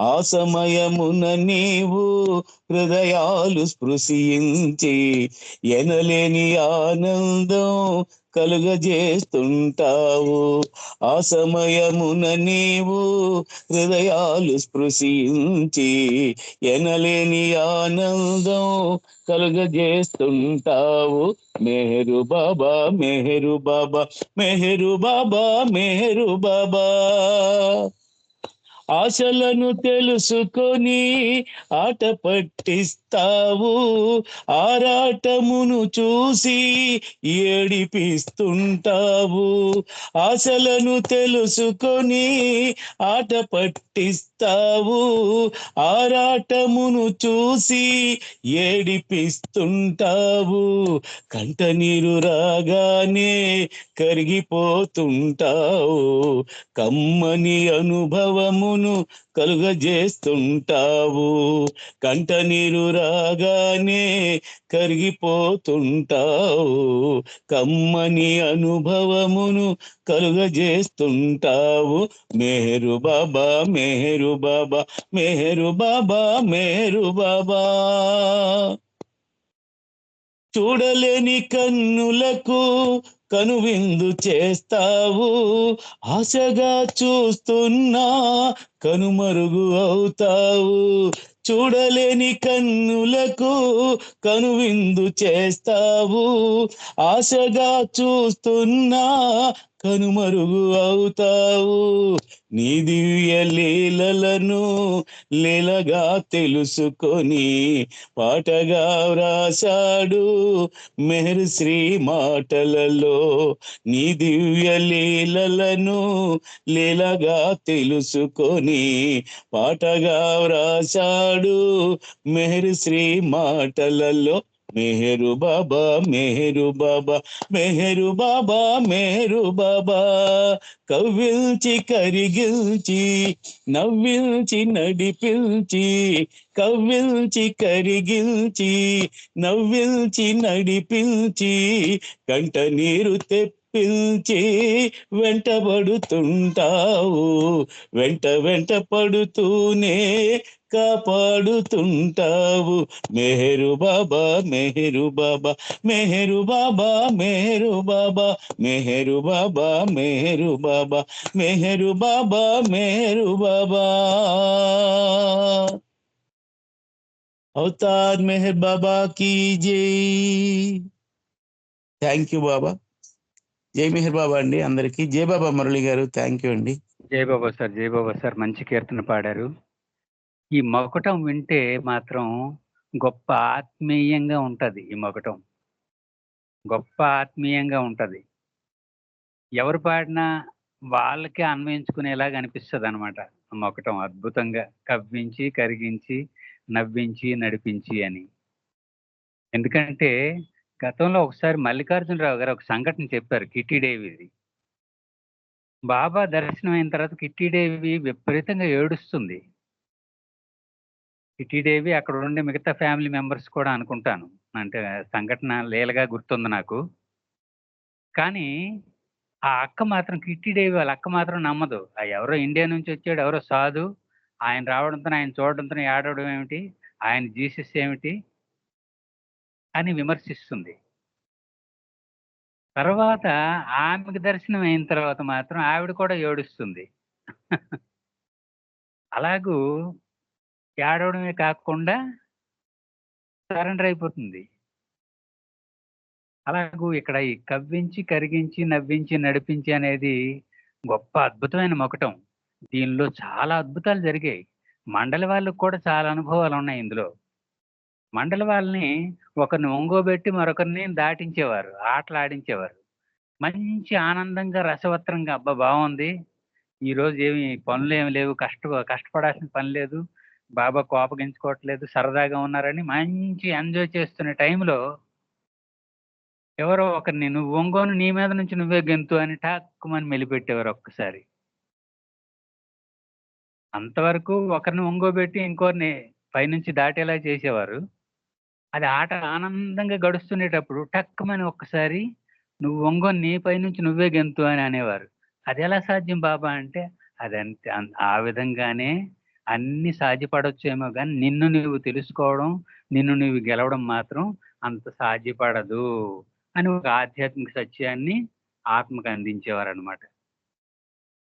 ఆ సమయమున నీవు హృదయాలు స్పృశించి ఎనలేని ఆనందం కలుగజేస్తుంటావు. ఆ సమయమున నీవు హృదయాలు స్పృశించి ఎనలేని ఆనందం కలుగజేస్తుంటావు. మెహరు బాబా మెహరు బాబా మెహరు బాబా మెహరు బాబా. ఆశలను తెలుసుకొని ఆట పట్టిస్తావు, ఆరాటమును చూసి ఏడిపిస్తుంటావు. ఆశలను తెలుసుకొని ఆట పట్టిస్తావు, ఆరాటమును చూసి ఏడిపిస్తుంటావు. కంట నీరు రాగానే కరిగిపోతుంటావు, కమ్మని అనుభవమును కలుగజేస్తుంటావు. కంట నీరు రాగానే కరిగిపోతుంటావు, కమ్మని అనుభవమును కలుగజేస్తుంటావు. మెహరు బాబా మెహరు బాబా మెహరు బాబా మెహరు బాబా. చూడలేని కన్నులకు కనువిందు చేస్తావు, ఆశగా చూస్తున్నా కనుమరుగు అవుతావు. చూడలేని కన్నులకు కనువిందు చేస్తావు, ఆశగా చూస్తున్నా కనుమరుగు అవుతావు. నీ దివ్య లీలలను లీలగా తెలుసుకొని పాటగా వ్రాసాడు మెహర్ శ్రీ మాటలలో. నీ దివ్య లీలలను లీలగా తెలుసుకొని పాటగా వ్రాసాడు మెహర్ శ్రీ మాటలలో. మెహరు బాబా మెహరు బాబా మెహరు బాబా మెహరు బాబా, కవ్విల్చి కరిగిల్చి నవ్విల్చి నడిపిల్చి, కవ్విల్చి కరిగిల్చి నవ్విల్చి నడిపిల్చి, కంట నీరు తెప్పిల్చి వెంటబడుతుంటావు. వెంట పడుతూనే కాపాడుతుంటావు. మెహరు బాబా మెహరు బాబా మెహరు బాబా మెహరు బాబా మెహరు బాబా మెహరు బాబా మెహరు బాబా మెహరు బాబా. అవతార్ మెహర్ బాబా కీ జై. థ్యాంక్ యూ బాబా. జై మెహర్ బాబా అండి అందరికి. జై బాబా మురళి గారు, థ్యాంక్ యూ అండి. జై బాబా సార్, జై బాబా సార్, మంచి కీర్తన పాడారు. ఈ మొకటం వింటే మాత్రం గొప్ప ఆత్మీయంగా ఉంటది. ఈ మొకటం గొప్ప ఆత్మీయంగా ఉంటది. ఎవరు పాడినా వాళ్ళకే అన్వయించుకునేలాగా అనిపిస్తుంది అనమాట. మొకటం అద్భుతంగా కవ్వించి కరిగించి నవ్వించి నడిపించి అని. ఎందుకంటే గతంలో ఒకసారి మల్లికార్జునరావు గారు ఒక సంఘటన చెప్పారు, కిట్టీదేవిది. బాబా దర్శనం అయిన తర్వాత కిట్టీదేవి విపరీతంగా ఏడుస్తుంది. కిట్టీదేవి అక్కడ ఉండే మిగతా ఫ్యామిలీ మెంబర్స్ కూడా అనుకుంటాను, అంటే సంఘటన లీలగా గుర్తుంది నాకు. కానీ ఆ అక్క మాత్రం, కిట్టీదేవి వాళ్ళ అక్క మాత్రం నమ్మదు. ఆ ఎవరో ఇండియా నుంచి వచ్చాడు, ఎవరో సాధు, ఆయన రావడంతో ఆయన చూడడంతో ఏడవడం ఏమిటి, ఆయన జీసస్ ఏమిటి అని విమర్శిస్తుంది. తర్వాత ఆమెకు దర్శనం అయిన తర్వాత మాత్రం ఆవిడ కూడా ఏడుస్తుంది. అలాగూ ఏడవడమే కాకుండా సరెండర్ అయిపోతుంది. అలాగూ ఇక్కడ ఈ కవ్వించి కరిగించి నవ్వించి నడిపించి అనేది గొప్ప అద్భుతమైన మొకటం. దీనిలో చాలా అద్భుతాలు జరిగాయి. మండలి వాళ్ళకు కూడా చాలా అనుభవాలు ఉన్నాయి ఇందులో. మండలి వాళ్ళని ఒకరిని ఒంగోబెట్టి మరొకరిని దాటించేవారు, ఆటలు ఆడించేవారు. మంచి ఆనందంగా రసవత్రంగా, అబ్బా బాగుంది, ఈరోజు ఏమి పనులు ఏమి లేవు, కష్టపడాల్సిన పని లేదు, బాబా కోపగించుకోవట్లేదు, సరదాగా ఉన్నారని మంచి ఎంజాయ్ చేస్తున్న టైంలో ఎవరో ఒకరిని నువ్వు ఒంగోను, నీ మీద నుంచి నువ్వే గెంతు అని టాక్కుమని మెలిపెట్టేవారు ఒక్కసారి. అంతవరకు ఒకరిని ఒంగోబెట్టి ఇంకోరిని పైనుంచి దాటేలా చేసేవారు. అది ఆట ఆనందంగా గడుస్తునేటప్పుడు టక్కుమని ఒక్కసారి నువ్వు ఒంగోని, నీ పైనుంచి నువ్వే గెంతు అని అనేవారు. అది ఎలా సాధ్యం బాబా అంటే, అదంతే, ఆ విధంగానే అన్ని సాధ్యపడొచ్చేమో కానీ నిన్ను నువ్వు తెలుసుకోవడం, నిన్ను నువ్వు గెలవడం మాత్రం అంత సాధ్యపడదు అని ఒక ఆధ్యాత్మిక సత్యాన్ని ఆత్మకు అందించేవారు అనమాట.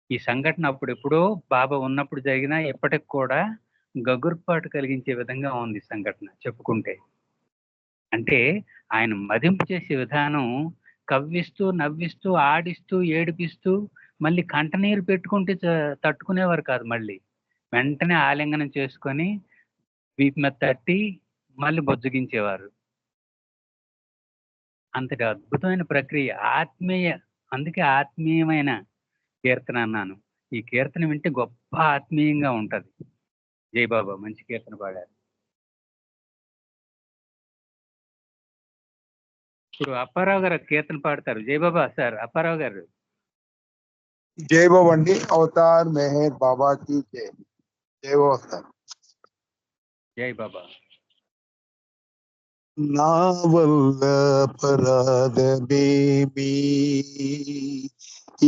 ఈ సంఘటన అప్పుడెప్పుడో బాబా ఉన్నప్పుడు జరిగినా ఇప్పటికి కూడా గగుర్పాటు కలిగించే విధంగా ఉంది సంఘటన చెప్పుకుంటే. అంటే ఆయన మదింపు చేసే విధానం కవ్విస్తూ నవ్విస్తూ ఆడిస్తూ ఏడిపిస్తూ మళ్ళీ కంటనీరు పెట్టుకుంటే తట్టుకునేవారు కాదు. మళ్ళీ వెంటనే ఆలింగనం చేసుకొని వీపు మీద తట్టి మళ్ళీ బొజ్జగించేవారు. అంతటి అద్భుతమైన ప్రక్రియ, అందుకే ఆత్మీయమైన కీర్తన అన్నాను. ఈ కీర్తన వింటే గొప్ప ఆత్మీయంగా ఉంటది. జై బాబా, మంచి కీర్తన పాడారు. ఇప్పుడు అప్పారావు గారు కీర్తన పాడతారు. జై బాబా సార్, అప్పారావు గారు. జై బాబా అండి. అవతార్ మెహర్ బాబా की जय. జై బాబా సార్. జై బాబా. నా వల్ల పరాధమేమి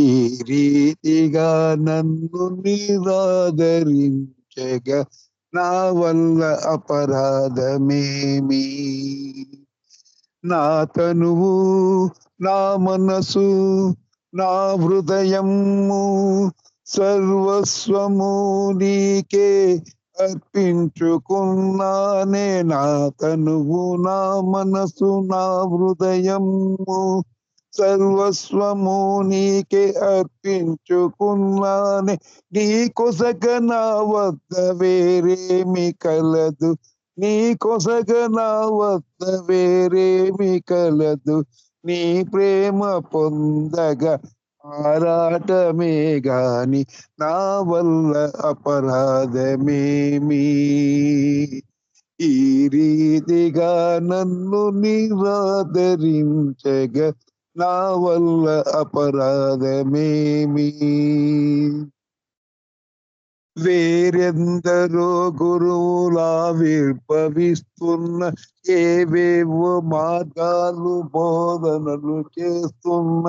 ఈ రీతిగా నన్ను నిరాదరించగా, నా వల్ల అపరాధమేమి. నా తనువు, నా మనసు, నా హృదయము సర్వస్వము నీకే అర్పించుకున్నానే. నా తనువు, నా మనసు, నా హృదయము సర్వస్వము నీకే అర్పించుకున్నానే, నీ కొసగ నా వద్ద వేరేమి కలదు, నీ కొసగ నా వద్ద వేరేమి కలదు, నీ ప్రేమ పొందగా ఆరాటమే గాని నా వల్ల అపరాధమేమి. ఈ రీతిగా నన్ను నిరాదరించగా నా వల్ల అపరాధమేమి. వేరెందరో గురువులావిర్భవిస్తున్న, ఏవేవో మార్గాలు బోధనలు చేస్తున్న,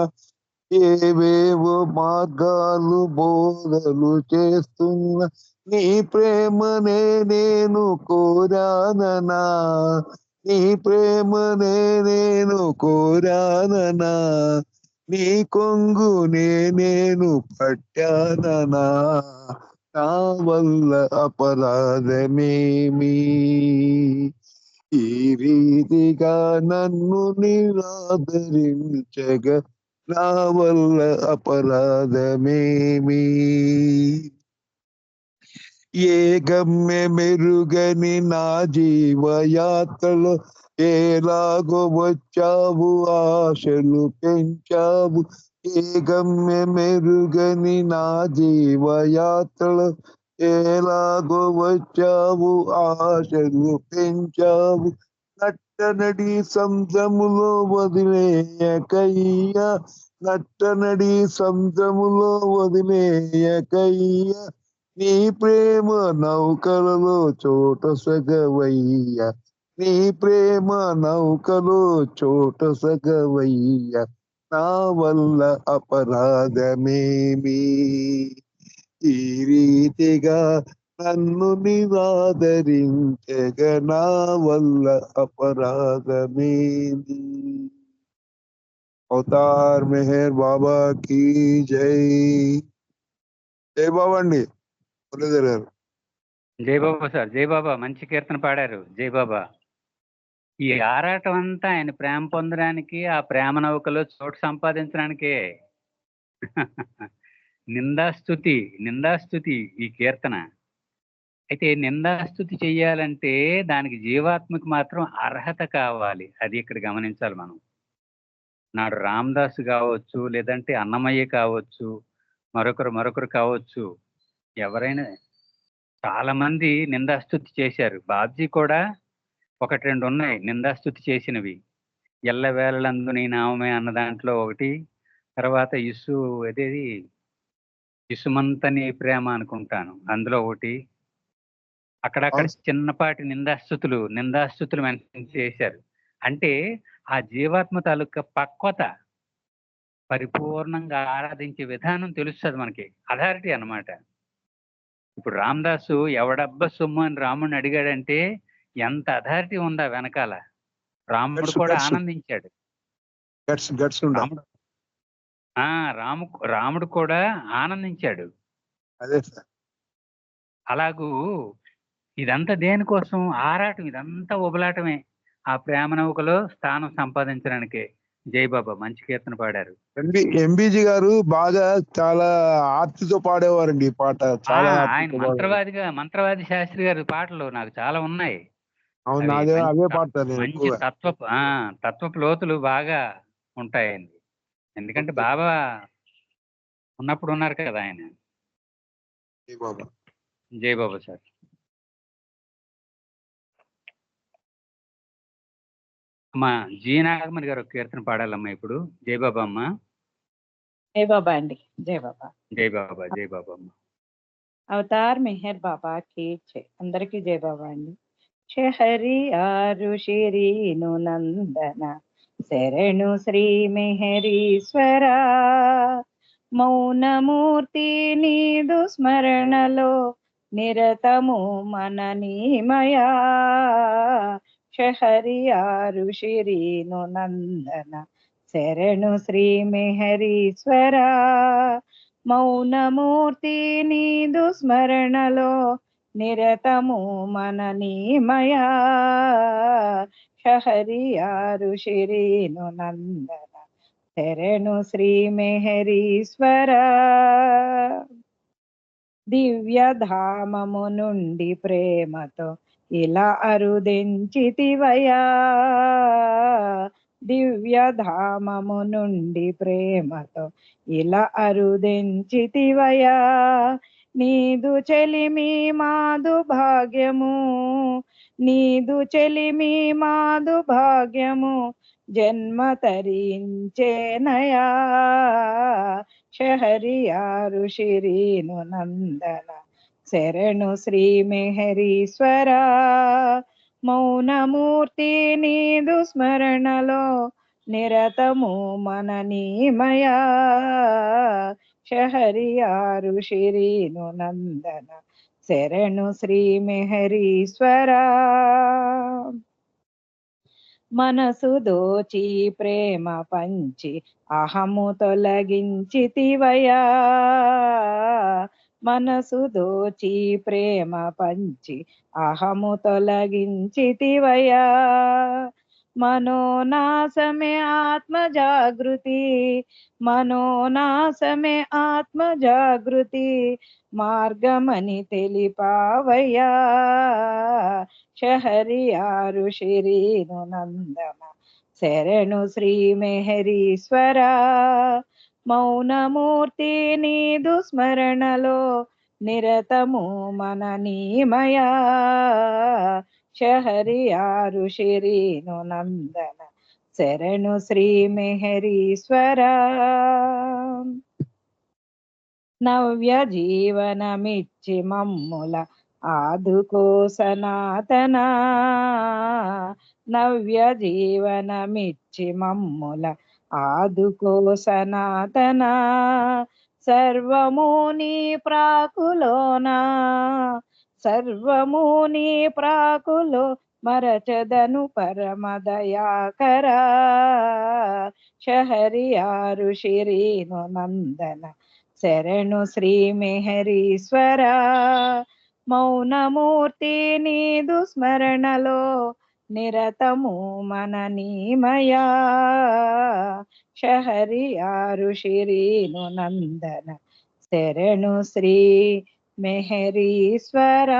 ఏవేవో మార్గాలు బోధలు చేస్తున్న, నీ ప్రేమనే నేను కోరాననా, నీ ప్రేమనే నేను కోరాననా, నీ కొంగునే నేను పట్టాననా, నా వల్ల అపరాధమేమి. ఈ రీతిగా నన్ను నిరాదరించగా నా వల్ల అపరాధమేమి. ఏ గమ్య మెరుగని నా జీవయాత్రలో ఎలాగో వచ్చావు, ఆశలు పెంచావు. ఏ గమ్య మెరుగని నా జీవయాత్రలో ఎలాగో వచ్చావు, ఆశలు పెంచావు. నట్టనడి సముద్రములో వదిలేయకయ్యా, నట్టనడి సముద్రములో వదిలేయకయ్యా, నీ ప్రేమ నౌకలలో చోట సగవయ్యా, నీ ప్రేమ నౌకలో చోట సగవయ్యా, నా వల్ల అపరాధమేమి. ఈ రీతిగా నన్ను నిరాదరించగా నా వల్ల అపరాధమేమి. అవతార్ మెహర్ బాబా కీ జై. జై బాబా అండి మురళీధర్ గారు. జై బాబా సార్, జై బాబా. మంచి కీర్తన పాడారు. జై బాబా. ఈ ఆరాటం అంతా ఆయన ప్రేమ పొందడానికి, ఆ ప్రేమ నౌకలో చోటు సంపాదించడానికే. నిందాస్తుతి, నిందాస్తుతి ఈ కీర్తన. అయితే నిందాస్తుతి చెయ్యాలంటే దానికి జీవాత్మకు మాత్రం అర్హత కావాలి. అది ఇక్కడ గమనించాలి మనం. నాడు రామదాసు కావచ్చు, లేదంటే అన్నమయ్య కావచ్చు, మరొకరు కావచ్చు, ఎవరైనా చాలా మంది నిందాస్తుతి చేశారు. బాబ్జీ కూడా 1-2 ఉన్నాయి నిందాస్తుతి చేసినవి. ఎల్లవేళలందు నీ నామమే అన్న దాంట్లో ఒకటి, తర్వాత అదేది ఇసుమంత నీ ప్రేమ అనుకుంటాను, అందులో ఒకటి. అక్కడక్కడ చిన్నపాటి నిందాస్తుతులు మెన్షన్ చేశారు. అంటే ఆ జీవాత్మ తాలూకా పక్వత, పరిపూర్ణంగా ఆరాధించే విధానం తెలుస్తుంది మనకి. అథారిటీ అన్నమాట. ఇప్పుడు రామదాసు ఎవడబ్బ సొమ్ము అని రాముడిని అడిగాడంటే ఎంత అథారిటీ ఉందా వెనకాల. రాముడు కూడా ఆనందించాడు. రాముడు కూడా ఆనందించాడు. అదే సార్. అలాగూ ఇదంతా దేనికోసం? ఆరాటం, ఇదంతా ఉబలాటమే. ఆ ప్రేమ నౌకలో స్థానం సంపాదించడానికే. జై బాబా, మంచి కీర్తన పాడారు. ఎంబీజీ గారు బాగా చాలా ఆర్తితో పాడేవారండి ఈ పాట. చాలా ఆయన మంత్రవాది శాస్త్రి గారి పాటలు నాకు చాలా ఉన్నాయి. అవును, అవే పాడతాను. మంచి తత్వపు లోతులు బాగా ఉంటాయండి. ఎందుకంటే బాబా ఉన్నప్పుడు ఉన్నారు కదా ఆయన. జై బాబా. జై బాబా సార్. అమ్మా జీ నాగమణి గారు ఒక కీర్తన పాడాలమ్మా ఇప్పుడు. జై బాబా అమ్మా. జై బాబా అండి. జై బాబా. జై బాబా. జై బాబా అమ్మా. అవతార్ మెహర్ బాబా కి జై. అందరికీ జై బాబా అండి. శహరి ఆరు శిరీను నందన శరణు శ్రీ మెహరీశ్వర, మౌనమూర్తి నీదు స్మరణలో నిరతము మననీమయా. శహరి ఆరు శిరీను నందన శరణు శ్రీ మెహరీశ్వర, మౌనమూర్తి నీదు స్మరణలో నిరతము మననీమయా. శహరి ఆరు శిరీను నందన శరణు శ్రీ మెహరీశ్వర. దివ్యధామము నుండి ప్రేమతో ఇలా అరుదెంచితివయా. దివ్యధామము నుండి ప్రేమతో ఇలా అరుదెంచితివయా. నీదు చెలిమి మాదు భాగ్యము, నీదు చెలిమి మాదు భాగ్యము, జన్మ తరించేనయా. శహరియారు శిరీను నందన శరణు శ్రీ మెహరీశ్వర. మౌనమూర్తి నీదు స్మరణలో నిరతము మననీమయా. శహరియారు శిరీను నందన శరణు శ్రీ మెహరీశ్వర. మనసు దోచి ప్రేమ పంచి అహము తొలగించితివయా. మనసు దోచి ప్రేమ పంచి అహము తొలగించితివయా. మనోనాశమే ఆత్మ జాగృతి, మనోనాశమే ఆత్మ జాగృతి, మార్గమని తెలిపావయ్యా. శహరియారు శిరీను నందన శరణు శ్రీ మెహరీశ్వర. మౌనమూర్తి నీదు స్మరణలో నిరతము మననీమయా. శహరియారు శిరీను నందన శరణు శ్రీ మెహరీశ్వర. నవ్య జీవనమిచ్చి మమ్ముల ఆదుకో సనాతన. నవ్య జీవనమిచ్చి మమ్ముల ఆదుకో సనాతన. సర్వము నీ ప్రాకులోనా, సర్వము నీ ప్రాకులో మరచదను పరమదయాకర. శహరియారు శిరీను నందన శరణు శ్రీ మెహరీశ్వర. మౌనమూర్తి నీదు స్మరణలో నిరతము మననీమయా. శహరియారు శిరీను నందన శరణు శ్రీ మెహరీశ్వర.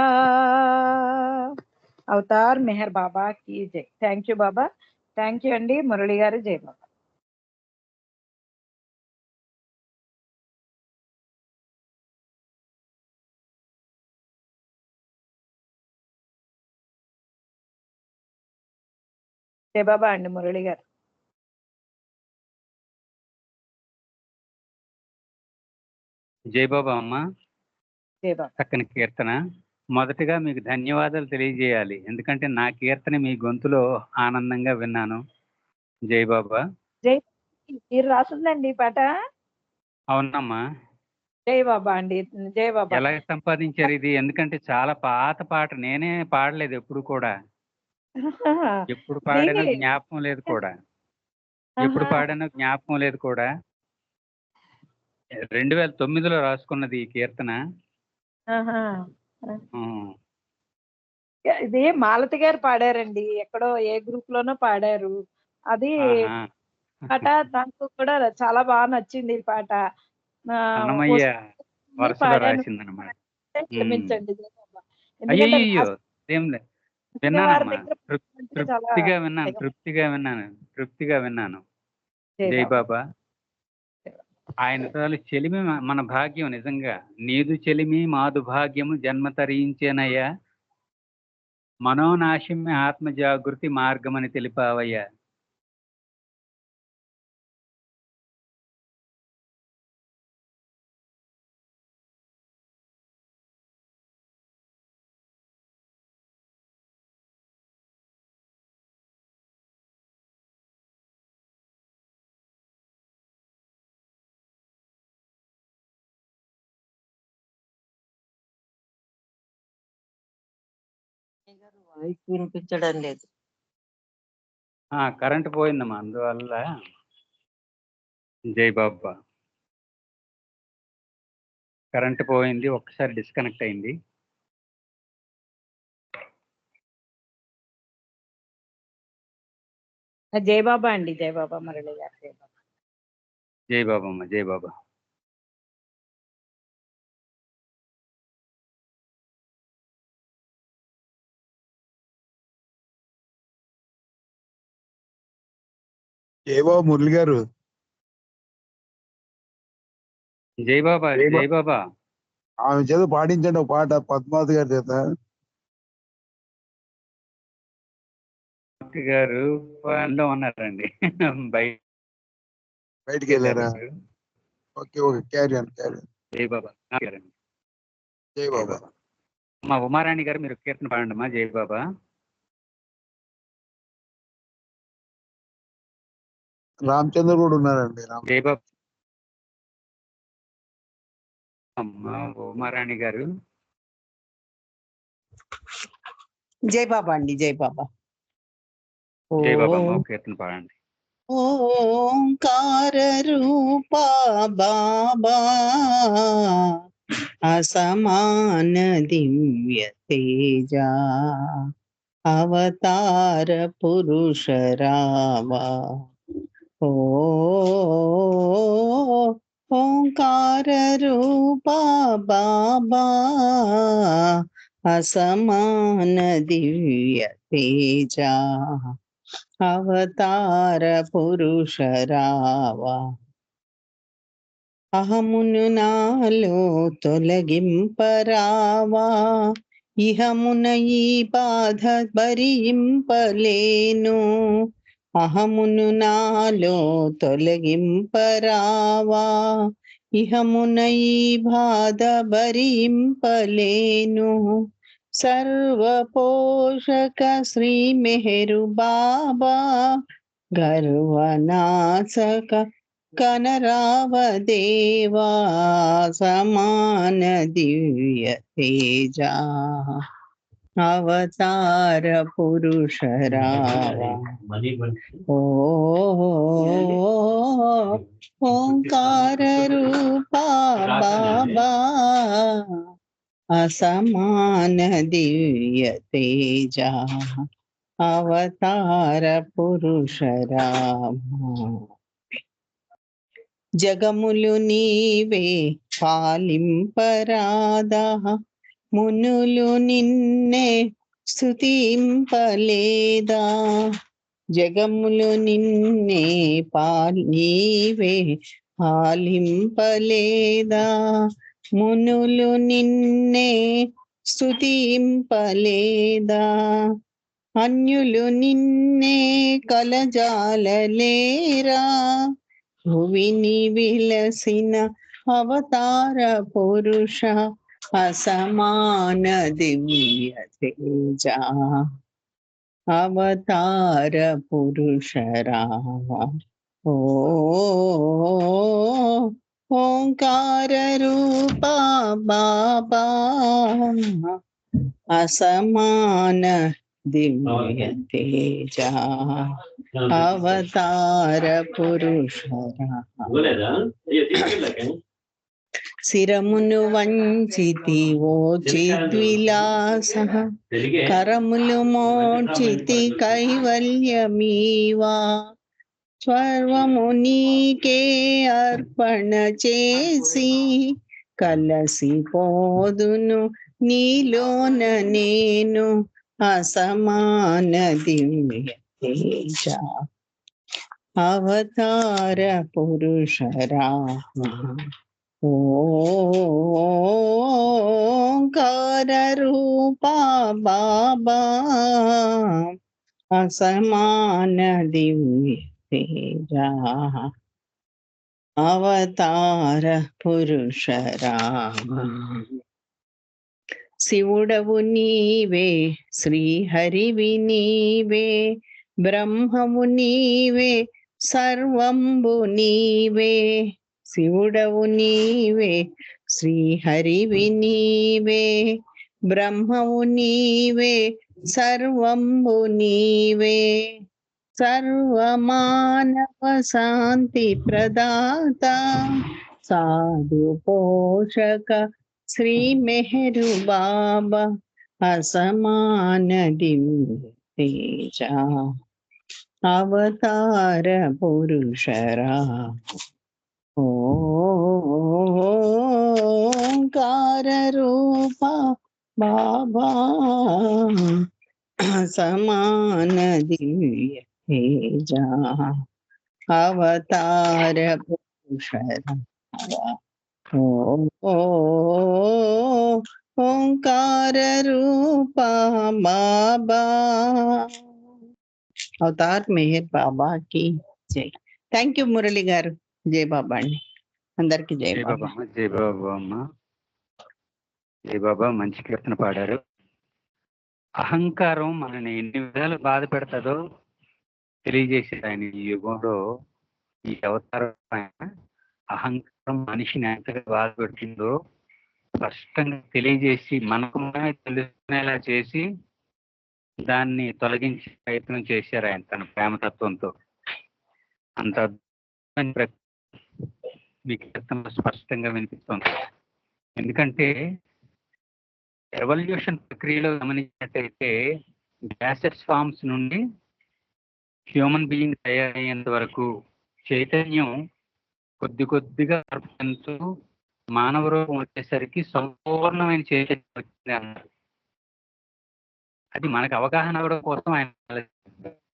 అవతార్ మెహర్ బాబా కీ జై. Thank you Baba. Thank you అండి. మురళి గారు. జై బాబా. జై బాబా అండి మురళి గారు. జై బాబా అమ్మ. జై బాబా. చక్కని కీర్తన. మొదటగా మీకు ధన్యవాదాలు తెలియజేయాలి, ఎందుకంటే నా కీర్తన మీ గొంతులో ఆనందంగా విన్నాను. జై బాబా. జై. మీరు రాసిందండి ఈ పాట? అవునమ్మా. జై బాబా అండి. జై బాబా. ఎలా సంపాదించారు ఇది? ఎందుకంటే చాలా పాత పాట, నేనే పాడలేదు ఎప్పుడు కూడా. ఎప్పుడు పాడానో జ్ఞాపకం లేదు కూడా. ఎప్పుడు పాడానో జ్ఞాపకం లేదు కూడా. 2009లో రాసుకున్నది ఈ కీర్తన. ఇది మాలతి గారు పాడారండి, ఎక్కడో ఏ గ్రూప్ లోనో పాడారు. అది పాట నాకు కూడా చాలా బాగా నచ్చింది ఈ పాట. అన్నమయ్య వరుసలో రాసిందన్నమాట. క్షమించండి. అయ్యో ఏం లేదు, విన్నానమ్మా. తృప్తిగా విన్నాను. జై బాబా. ఆయన చెలిమి మన భాగ్యం. నిజంగా నీదు చెలిమి మాదు భాగ్యము జన్మ తరించేనయ్యా. మనోనాశమ్య ఆత్మ జాగృతి మార్గమని తెలిపావయ్యా. వాయిస్ వినిపించడం లేదు. కరెంట్ పోయిందమ్మా, అందువల్ల. జై బాబా. కరెంట్ పోయింది, ఒక్కసారి డిస్కనెక్ట్ అయింది. జై బాబా అండి. జై బాబా మురళి గారు. జై బాబా. జై బాబమ్మ, జై బాబా. జై బాబా మురళి గారు. జై బాబా, జై బాబా. ఆమె చేత పాడించండి ఒక పాట పద్మావతి గారి చేత. గారు పనిలో ఉన్నారండి, బయటికి వెళ్ళారా? Okay okay, carry on carry on. జై బాబా. జై బాబా. మా ఉమారాణి గారు మీరు కీర్తన పాడండి అమ్మా. జై బాబా. రామచంద్ర కూడా ఉన్నారండి. జై బాబా. అమ్మా ఉమారాణి గారు. జై బాబా అండి, జై బాబా. జై బాబా అమ్మ, కీర్తన పాడండి. ఓంకార రూప బాబా అసమాన దివ్య తేజ అవతార పురుష రావా. ఓంకార రూప బాబా అసమాన దివ్య తేజ అవతార పురుష రావా. అహమును నాలో తొలగింపరావా, ఇహమున ఈ బాధ భరింపలేను. అహమును నాలో తొలగింపరావా, ఇహమున ఈ బాధ భరింపలేను. సర్వపోషక శ్రీ మెహరు బాబా గర్వనాశక కనరావ దేవా సమాన దివ్య తేజ అవతార పురుష రావా. ఓంకార రూప బాబా అసమాన దివ్య తేజ అవతార పురుష రామా. జగములు నీవే పాలింపరాదా, మునులు నిన్నే స్తుతింపలేదా. జగములు నిన్నే నీవే పాలింపలేదా, మునులు నిన్నే స్తుతింపలేదా. అన్యులు నిన్నే కలజాలలేరా, భువిని విలసిన అవతార పురుష అసమాన దివ్య తేజ అవతార పురుష రావా. ఓంకార రూప బాబా అసమాన దివ్య తేజ అవతార పురుష రావా. శిరమును వంచితి ఓ చిద్విలాస, కరములు మోచితి కైవల్యమీవా. స్వర్వము నీకే అర్పణ చేసి కలసిపోదును నీలోన నేను అసమాన దివ్య తేజ అవతార పురుష రామా. ఓంకార రూప బాబా అసమాన దివ్య తేజ అవతార పురుష రామా. శివుడవు నీవే, శ్రీహరివి నీవే, బ్రహ్మము నీవే, సర్వంబు నీవే. శివుడవు నీవే, శ్రీహరివి నీవే, బ్రహ్మము నీవే, సర్వంబు నీవే. సర్వమానవ శాంతి ప్రదాత సాధు పోషక శ్రీ మెహరు బాబా అసమాన దివ్య తేజ అవతార పురుష రామా. ఓంకార రూప బాబా సమాన దివ్య తేజ అవతార పురుషర ఓంకార రూప బాబా అవతార్ మెహర్ బాబాకి జై. థ్యాంక్ యూ మురళి గారు. జై బాబా అండి. అందరికి జై జై బాబా. బాబా అమ్మ, జై బాబా అమ్మ, జై బాబా. మంచి కీర్తన పాడారు. అహంకారం మనని ఎన్ని విధాలు బాధ పెడతాదో తెలియజేసేది ఆయన ఈ యుగంలో. ఈ అవతారం ఆయన అహంకారం మనిషిని ఎంతగా బాధ పెట్టిందో స్పష్టంగా తెలియజేసి మనకు మనమే తెలుసుకునేలా చేసి దాన్ని తొలగించే ప్రయత్నం చేశారు ఆయన తన ప్రేమతత్వంతో. అంత అద్భుతమైన మీ కీర్తనలో స్పష్టంగా వినిపిస్తుంది. ఎందుకంటే ఎవల్యూషన్ ప్రక్రియలో గమనించినట్టయితే గ్యాసెస్ ఫార్మ్స్ నుండి హ్యూమన్ బీయింగ్ తయారయ్యేంత వరకు చైతన్యం కొద్ది కొద్దిగా చెందుతూ మానవ రూపం వచ్చేసరికి సంపూర్ణమైన చైతన్యం వచ్చింది అన్నారు. అది మనకు అవగాహన అవ్వడం కోసం ఆయన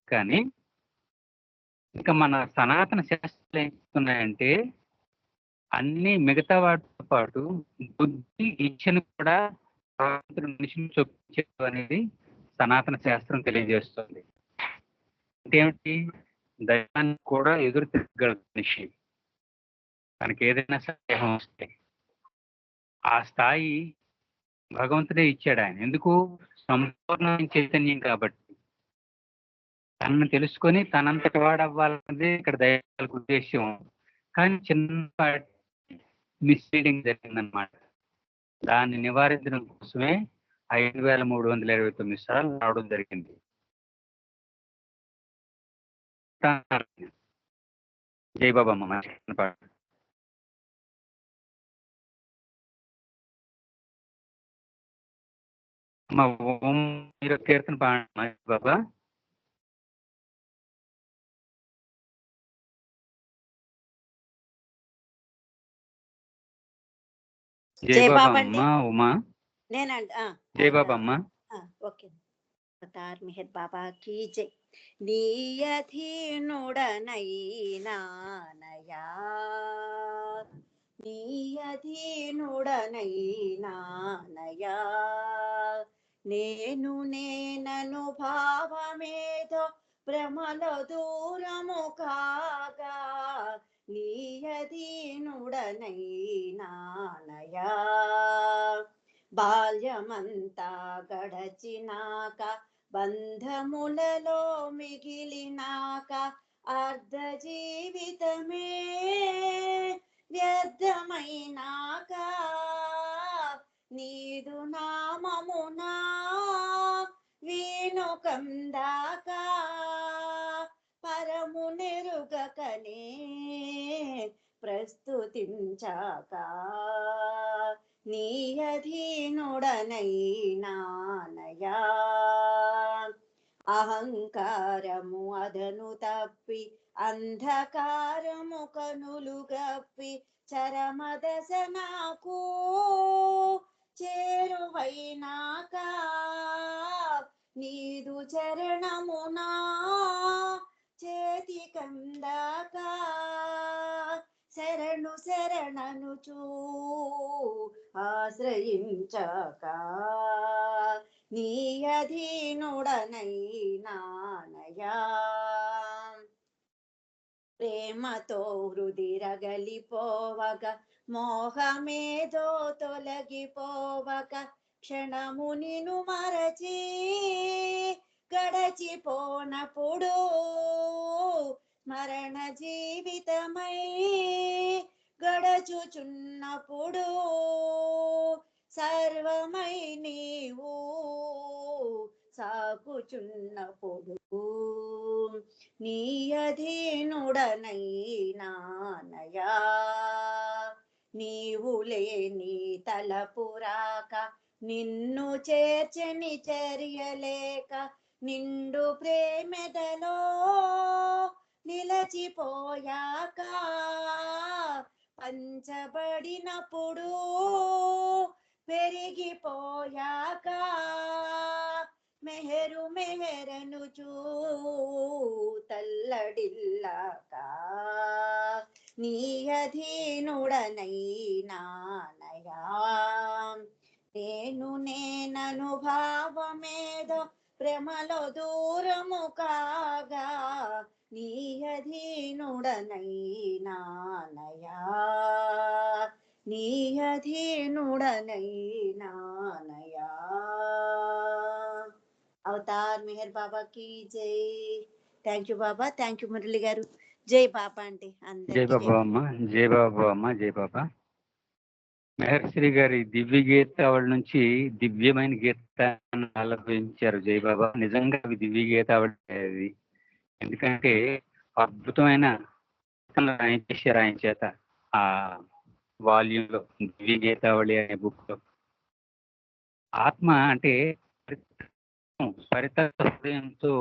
కానీ ఇంకా మన సనాతన శాస్త్రాలు ఏం చెప్తున్నాయంటే అన్ని మిగతా వాటితో పాటు బుద్ధి ఇచ్చను కూడా మనిషిని చొప్పించడం అనేది సనాతన శాస్త్రం తెలియజేస్తుంది. అంటే ఏమిటి? దైవాన్ని కూడా ఎదురు తిరగలదు మనిషి. తనకి ఏదైనా సందేహం వస్తే ఆ స్థాయి భగవంతుడే ఇచ్చాడు ఆయన. ఎందుకు? సంపూర్ణమైన చైతన్యం కాబట్టి. తనను తెలుసుకొని తనంతటి వాడవ్వాలన్నదే ఇక్కడ దైవాలకు ఉద్దేశం. కానీ చిన్న మిస్లీడింగ్ జరిగిందనమాట. దాన్ని నివారించడం కోసమే 5329 సార్లు రావడం జరిగింది. జై బాబా అమ్మ. అమ్మ ఓం మీరు కీర్తన పాడండి బాబా. జై బాబా అమ్మ. ఉమా నేనండి. జై బాబా అమ్మ. ఓకే. అవతార్ మెహర్ బాబా కీ జై. నీయధీనుడనైనానయా నీయధీనుడనైనానయా నేనను భావమేదో భ్రమలో దూరము కాగా నీయధీనుడనైనానయా బాల్యమంతా గడచినాక బంధములలో మిగిలినాక అర్ధ జీవితమే వ్యర్థమైనాక నీదు నామమునా వీణుకందాక పరము నెరుగకనే ప్రస్తుతించాక నీయధీనుడనైనానయా అహంకారము అదను తప్పి అంధకారము కనులు గప్పి చరమదశ నాకు చేరువైనాక నీదు చరణమునా చేతి కందాక శరణు శరణనుచూ ఆశ్రయించాక నీయధీనుడనైనానయా ప్రేమతో హృది రగలిపోవక మోహమేదో తొలగిపోవక క్షణము నిను మరచి గడచిపోనప్పుడు మరణ జీవితమై గడచుచున్నప్పుడు సర్వమై నీవు సాకుచున్నప్పుడు నీయధీనుడనైనానయా నీవు లేని తలపురాక నిన్ను చేర్చని చర్యలేక నిండు ప్రేమెదలో నిలచిపోయాక పంచబడినప్పుడు పెరిగిపోయాక మెహరు మెహరను చూ తల్లడిల్లాక నీ అధీనుడనైనానయా నేనను భావమేదో ప్రేమలో దూరము కాగా నీ అధీనుడనైనానయా నీ అధీనుడనైనానయా. అవతార్ మెహర్ బాబా కి జై. Thank you Baba. Thank you Murali గారు. జై బాబా అండి. జై అందరికీ బాబా అమ్మ, జై బాబా అమ్మ, జై బాబా. మెహర్శ్రీ గారి దివ్య గీతావళి నుంచి దివ్యమైన గీతాన్ని ఆలపించారు జై బాబా. నిజంగా అవి దివ్య గీతావళి అది. ఎందుకంటే అద్భుతమైన రాయించేశారు ఆయన చేత ఆ వాల్యూమ్ లో, దివ్య గీతావళి అనే బుక్ లో. ఆత్మ అంటే పరితత్వ హృదయంతో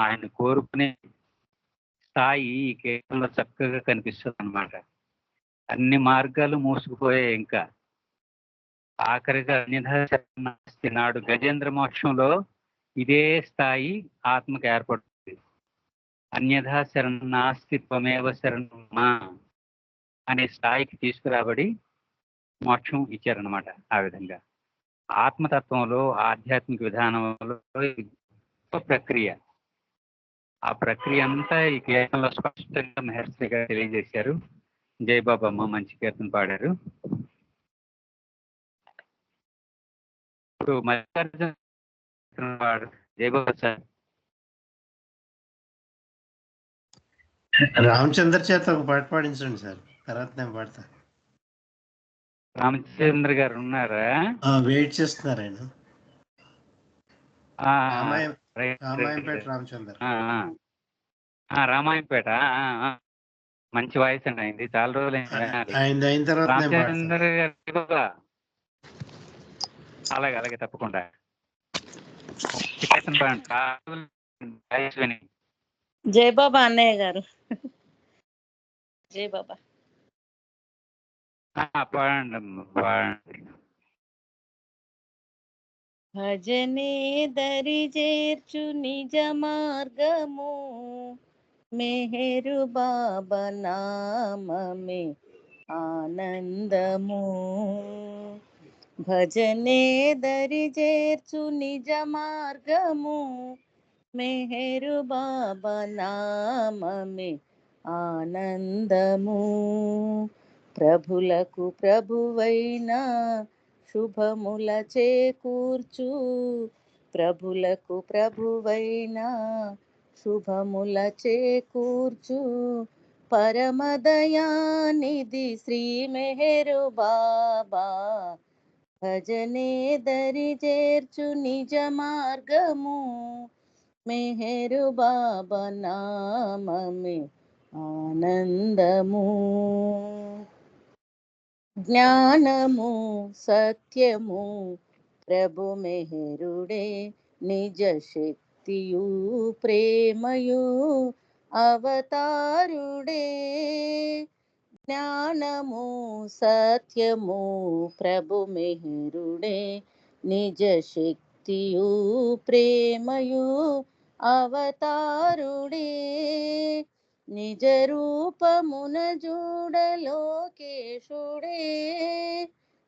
ఆయన కోరుకునే స్థాయి ఈ కీర్తనలో చక్కగా కనిపిస్తుంది అన్నమాట. అన్ని మార్గాలు మూసుకుపోయాయి. ఇంకా ఆఖరిగా అన్యథాస్తి నాడు గజేంద్ర మోక్షంలో ఇదే స్థాయి ఆత్మకు ఏర్పడుతుంది. అన్యథా శరణాస్తి త్వమేవ శరణమా అనే స్థాయికి తీసుకురాబడి మోక్షం ఇచ్చారనమాట. ఆ విధంగా ఆత్మతత్వంలో, ఆధ్యాత్మిక విధానంలో గొప్ప ప్రక్రియ. ఆ ప్రక్రియ అంతా ఈ కీర్తనలో స్పష్టంగా మెహర్శ్రీ గారు తెలియజేశారు. జై బాబా అమ్మ, మంచి కీర్తన పాడారు. ఇప్పుడు మల్లికార్జున పాడారు. జై బాబా సార్. రామచంద్ర చేత ఒక పాట పాడించండి సార్, తర్వాత నేను పాడతా. రామచంద్ర గారు ఉన్నారా? వెయిట్ చేస్తున్నారు ఆయన. రామాయంపేట రామచంద్ర. రామాయంపేట. మంచి వాయిస్ అండి అయింది. చాలా రోజులు ఆయన అయిన తర్వాత రామచంద్ర గారు. అలాగే అలాగే తప్పకుండా. జై బాబా అన్నయ్య గారు. జై బాబా. పాడండి పాడండి. భజనే దరి చేర్చు నిజ మార్గము, మెహరు బాబా నామమే ఆనందము. భజనే దరి చేర్చు నిజ మార్గము, మెహరు బాబా నామమే ఆనందము. ప్రభులకు ప్రభువైన శుభముల చేకూర్చు, ప్రభులకు ప్రభువైన శుభముల చేకూర్చు పరమదయానిధి శ్రీ మెహరు బాబా. భజనే దరి చేర్చు నిజ మార్గము, మెహరు బాబా నామమే ఆనందము. జ్ఞానము సత్యము ప్రభు మెహరుడే, నిజ శక్తియు ప్రేమయు అవతారుడే. జ్ఞానము సత్యము ప్రభు మెహరుడే, నిజ శక్తియు ప్రేమయు అవతారుడే. నిజ రూపమున చూడ లోకేశుడే,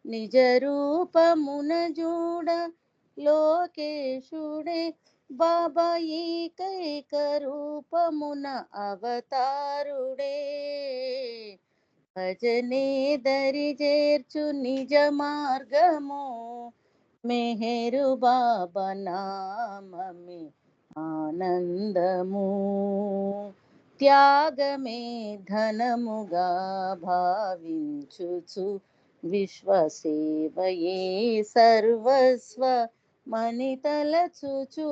నిజ రూపమున చూడ లోకేశుడే. బాబా ఏకైక రూపమున అవతారుడే. భజనే దరి చేర్చు నిజ మార్గము, మెహరు బాబా నామమే ఆనందము. త్యాగమే ధనముగా భావించుచు, విశ్వసేవయే సర్వస్వ మని తలచుచు.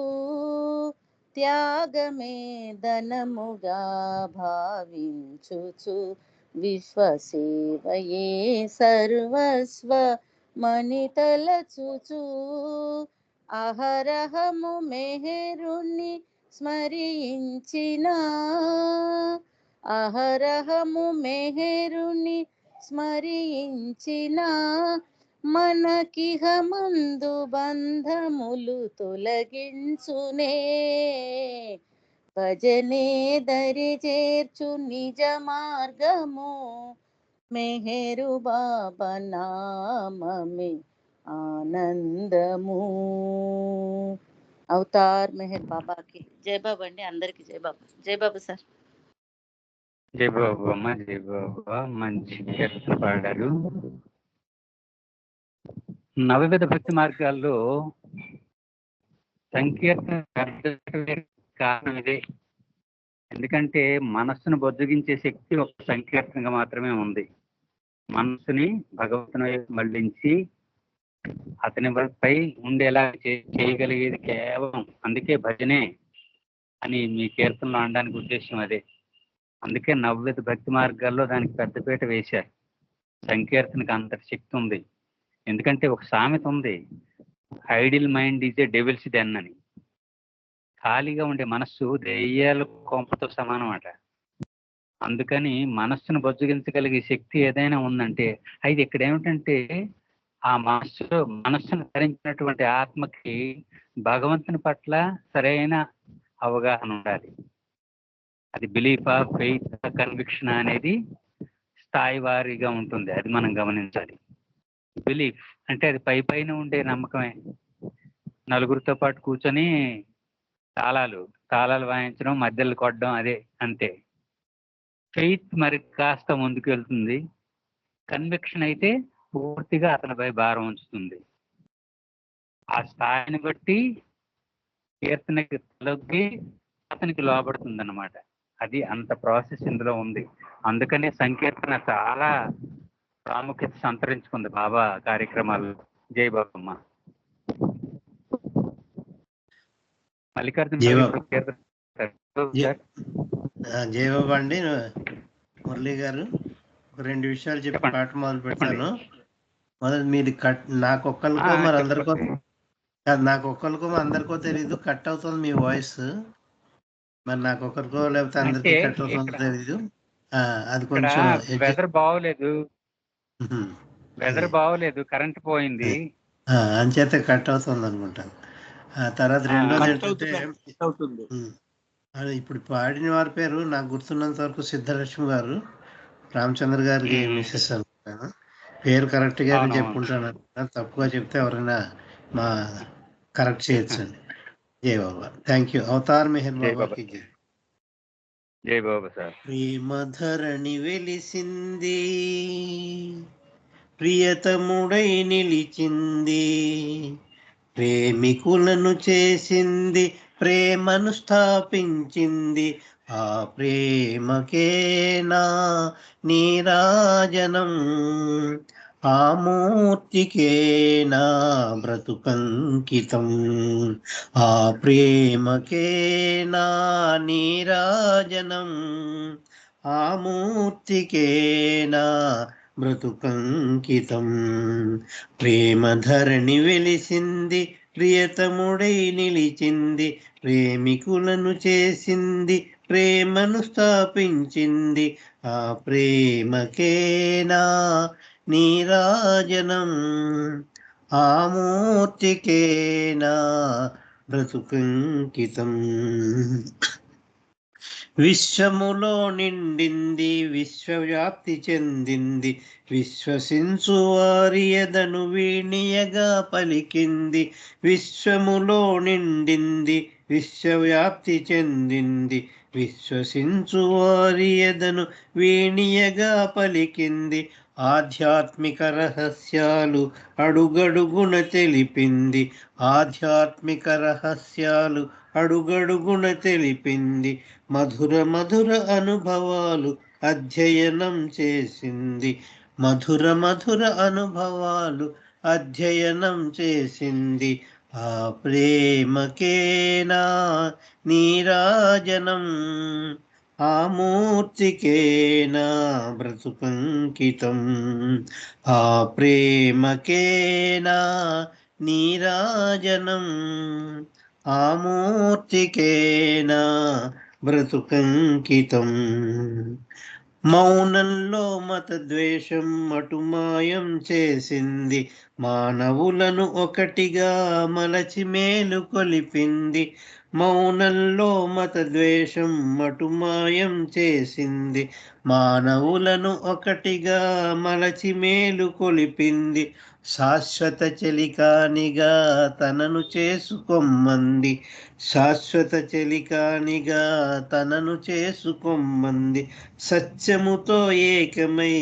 త్యాగమే ధనముగా భావించుచు, విశ్వసేవయే సర్వస్వ మని తలచుచు. అహరహము మెహరుని స్మరించిన, అహరహము మెహరుని స్మరించిన మనకిహ మందు బంధములు తొలగించునే. భజనే దరి చేర్చు నిజ మార్గము మెహరు బాబా నామమే ఆనందము. అవతార్ మెహర్ బాబాకి జై బాబా అండి. అందరికి జై బాబా. జై బాబా సార్. జై బాబు అమ్మ, జై బాబా. మంచి కీర్తన పాడారు. నవవిధ భక్తి మార్గాల్లో సంకీర్తన కారణం ఇదే. ఎందుకంటే మనస్సును బొజ్జగించే శక్తి ఒక సంకీర్తనగా మాత్రమే ఉంది. మనస్సుని భగవంతుని వైపు మళ్లించి అతని పై ఉండేలా చేయగలిగేది కేవలం అందుకే భజనే అని మీ కీర్తనలో అనడానికి ఉద్దేశం అదే. అందుకే నవ్విత భక్తి మార్గాల్లో దానికి పెద్దపీట వేశారు. సంకీర్తనకు అంత శక్తి ఉంది. ఎందుకంటే ఒక సామెత ఉంది, idle mind is a devil's den అని. ఖాళీగా ఉండే మనస్సు దెయ్యాల కొంపతో సమానం అట. అందుకని మనస్సును బొజ్జగించగలిగే శక్తి ఏదైనా ఉందంటే అది ఇక్కడ ఏమిటంటే ఆ మనస్సును ధరించినటువంటి ఆత్మకి భగవంతుని పట్ల సరైన అవగాహన ఉండాలి. అది బిలీఫా, ఫెయిత్, కన్విక్షన్ అనేది స్థాయి వారీగా ఉంటుంది. అది మనం గమనించాలి. బిలీఫ్ అంటే అది పైన ఉండే నమ్మకమే. నలుగురితో పాటు కూర్చొని తాళాలు వాయించడం, మధ్యలో కొట్టడం, అదే అంతే. ఫెయిత్ మరి కాస్త ముందుకు వెళ్తుంది. కన్విక్షన్ అయితే పూర్తిగా అతనిపై భారం ఉంచుతుంది. ఆ స్థాయిని బట్టి కీర్తనకి తలొగ్గి అతనికి లోపడుతుంది అన్నమాట. అది అంత ప్రాసెస్ ఇందులో ఉంది. అందుకనే సంకీర్తన చాలా ప్రాముఖ్యత సంతరించుకుంది బాబా కార్యక్రమాలు. జై బాబమ్మ. మల్లికార్జున జై బాబా అండి. మురళి గారు ఒక 2 విషయాలు చెప్పి పాట మొదలు పెడతాను. మొదలు మీరు నాకు ఒక్కరికో మరి అందరికో తెలీదు, కట్ అవుతుంది మీ వాయిస్. మరి నాకు ఒక్కరికో లేకపోతే అందరికీ కట్ అవుతుందో తెలీదు. అది కొంచెం వెదర్ బాగోలేదు, కరెంట్ పోయింది, అంచేత కట్ అవుతుంది అనుకుంటాను. తర్వాత రెండోది ఏంటంటే ఇప్పుడు పాడిన వారి పేరు నాకు గుర్తున్నంత వరకు సిద్ధలక్ష్మి గారు, రామచంద్ర గారికి మిస్సెస్ అనుకుంటాను. పేరు కరెక్ట్ గా చెప్పుకుంటాను. తప్పుగా చెప్తే ఎవరైనా మా కరెక్ట్ చేయొచ్చండి. జై బాబా. Thank you. అవతార్ మెహర్ బాబాకి జై. జై బాబా సార్. ప్రేమధరణి వెలిసింది, ప్రియతముడై నిలిచింది, ప్రేమికులను చేసింది, ప్రేమను స్థాపించింది. ఆ ప్రేమకేనా నీరాజనం, ఆ మూర్తికేనా బ్రతుకంకితం. ఆ ప్రేమకేనా నీరాజనం, ఆ మూర్తికేనా బ్రతుకంకితం. ప్రేమధరణి వెలిసింది, ప్రియతముడై నిలిచింది, ప్రేమికులను చేసింది, ప్రేమను స్థాపించింది. ఆ ప్రేమకేనా నీరాజనం, ఆ మూర్తికేనా బ్రతుకంకితం. విశ్వములో నిండింది, విశ్వవ్యాప్తి చెందింది, విశ్వసించు వారి ఎదను వీణియగా పలికింది. విశ్వములో నిండింది, విశ్వవ్యాప్తి చెందింది, విశ్వసించు వారి ఎదను వీణియగా పలికింది. ఆధ్యాత్మిక రహస్యాలు అడుగడుగున తెలిపింది, ఆధ్యాత్మిక రహస్యాలు అడుగడుగున తెలిపింది. మధుర మధుర అనుభవాలు అధ్యయనం చేసింది, మధుర మధుర అనుభవాలు అధ్యయనం చేసింది. ఆ ప్రేమకేనా నీరాజనం, ఆ మూర్తికేనా బ్రతుకంకితం. ఆ ప్రేమకేనా నీరాజనం, ఆ మూర్తికేనా బ్రతుకంకితం. మౌనంలో మత ద్వేషం మటుమాయం చేసింది, మానవులను ఒకటిగా మలచి మేలు కొలిపింది. మౌనంలో మత ద్వేషం మటుమాయం చేసింది, మానవులను ఒకటిగా మలచి మేలు కొలిపింది. శాశ్వత చెలికానిగా తనను చేసుకొమ్మంది, శాశ్వత చెలికానిగా తనను చేసుకొమ్మంది. సత్యముతో ఏకమై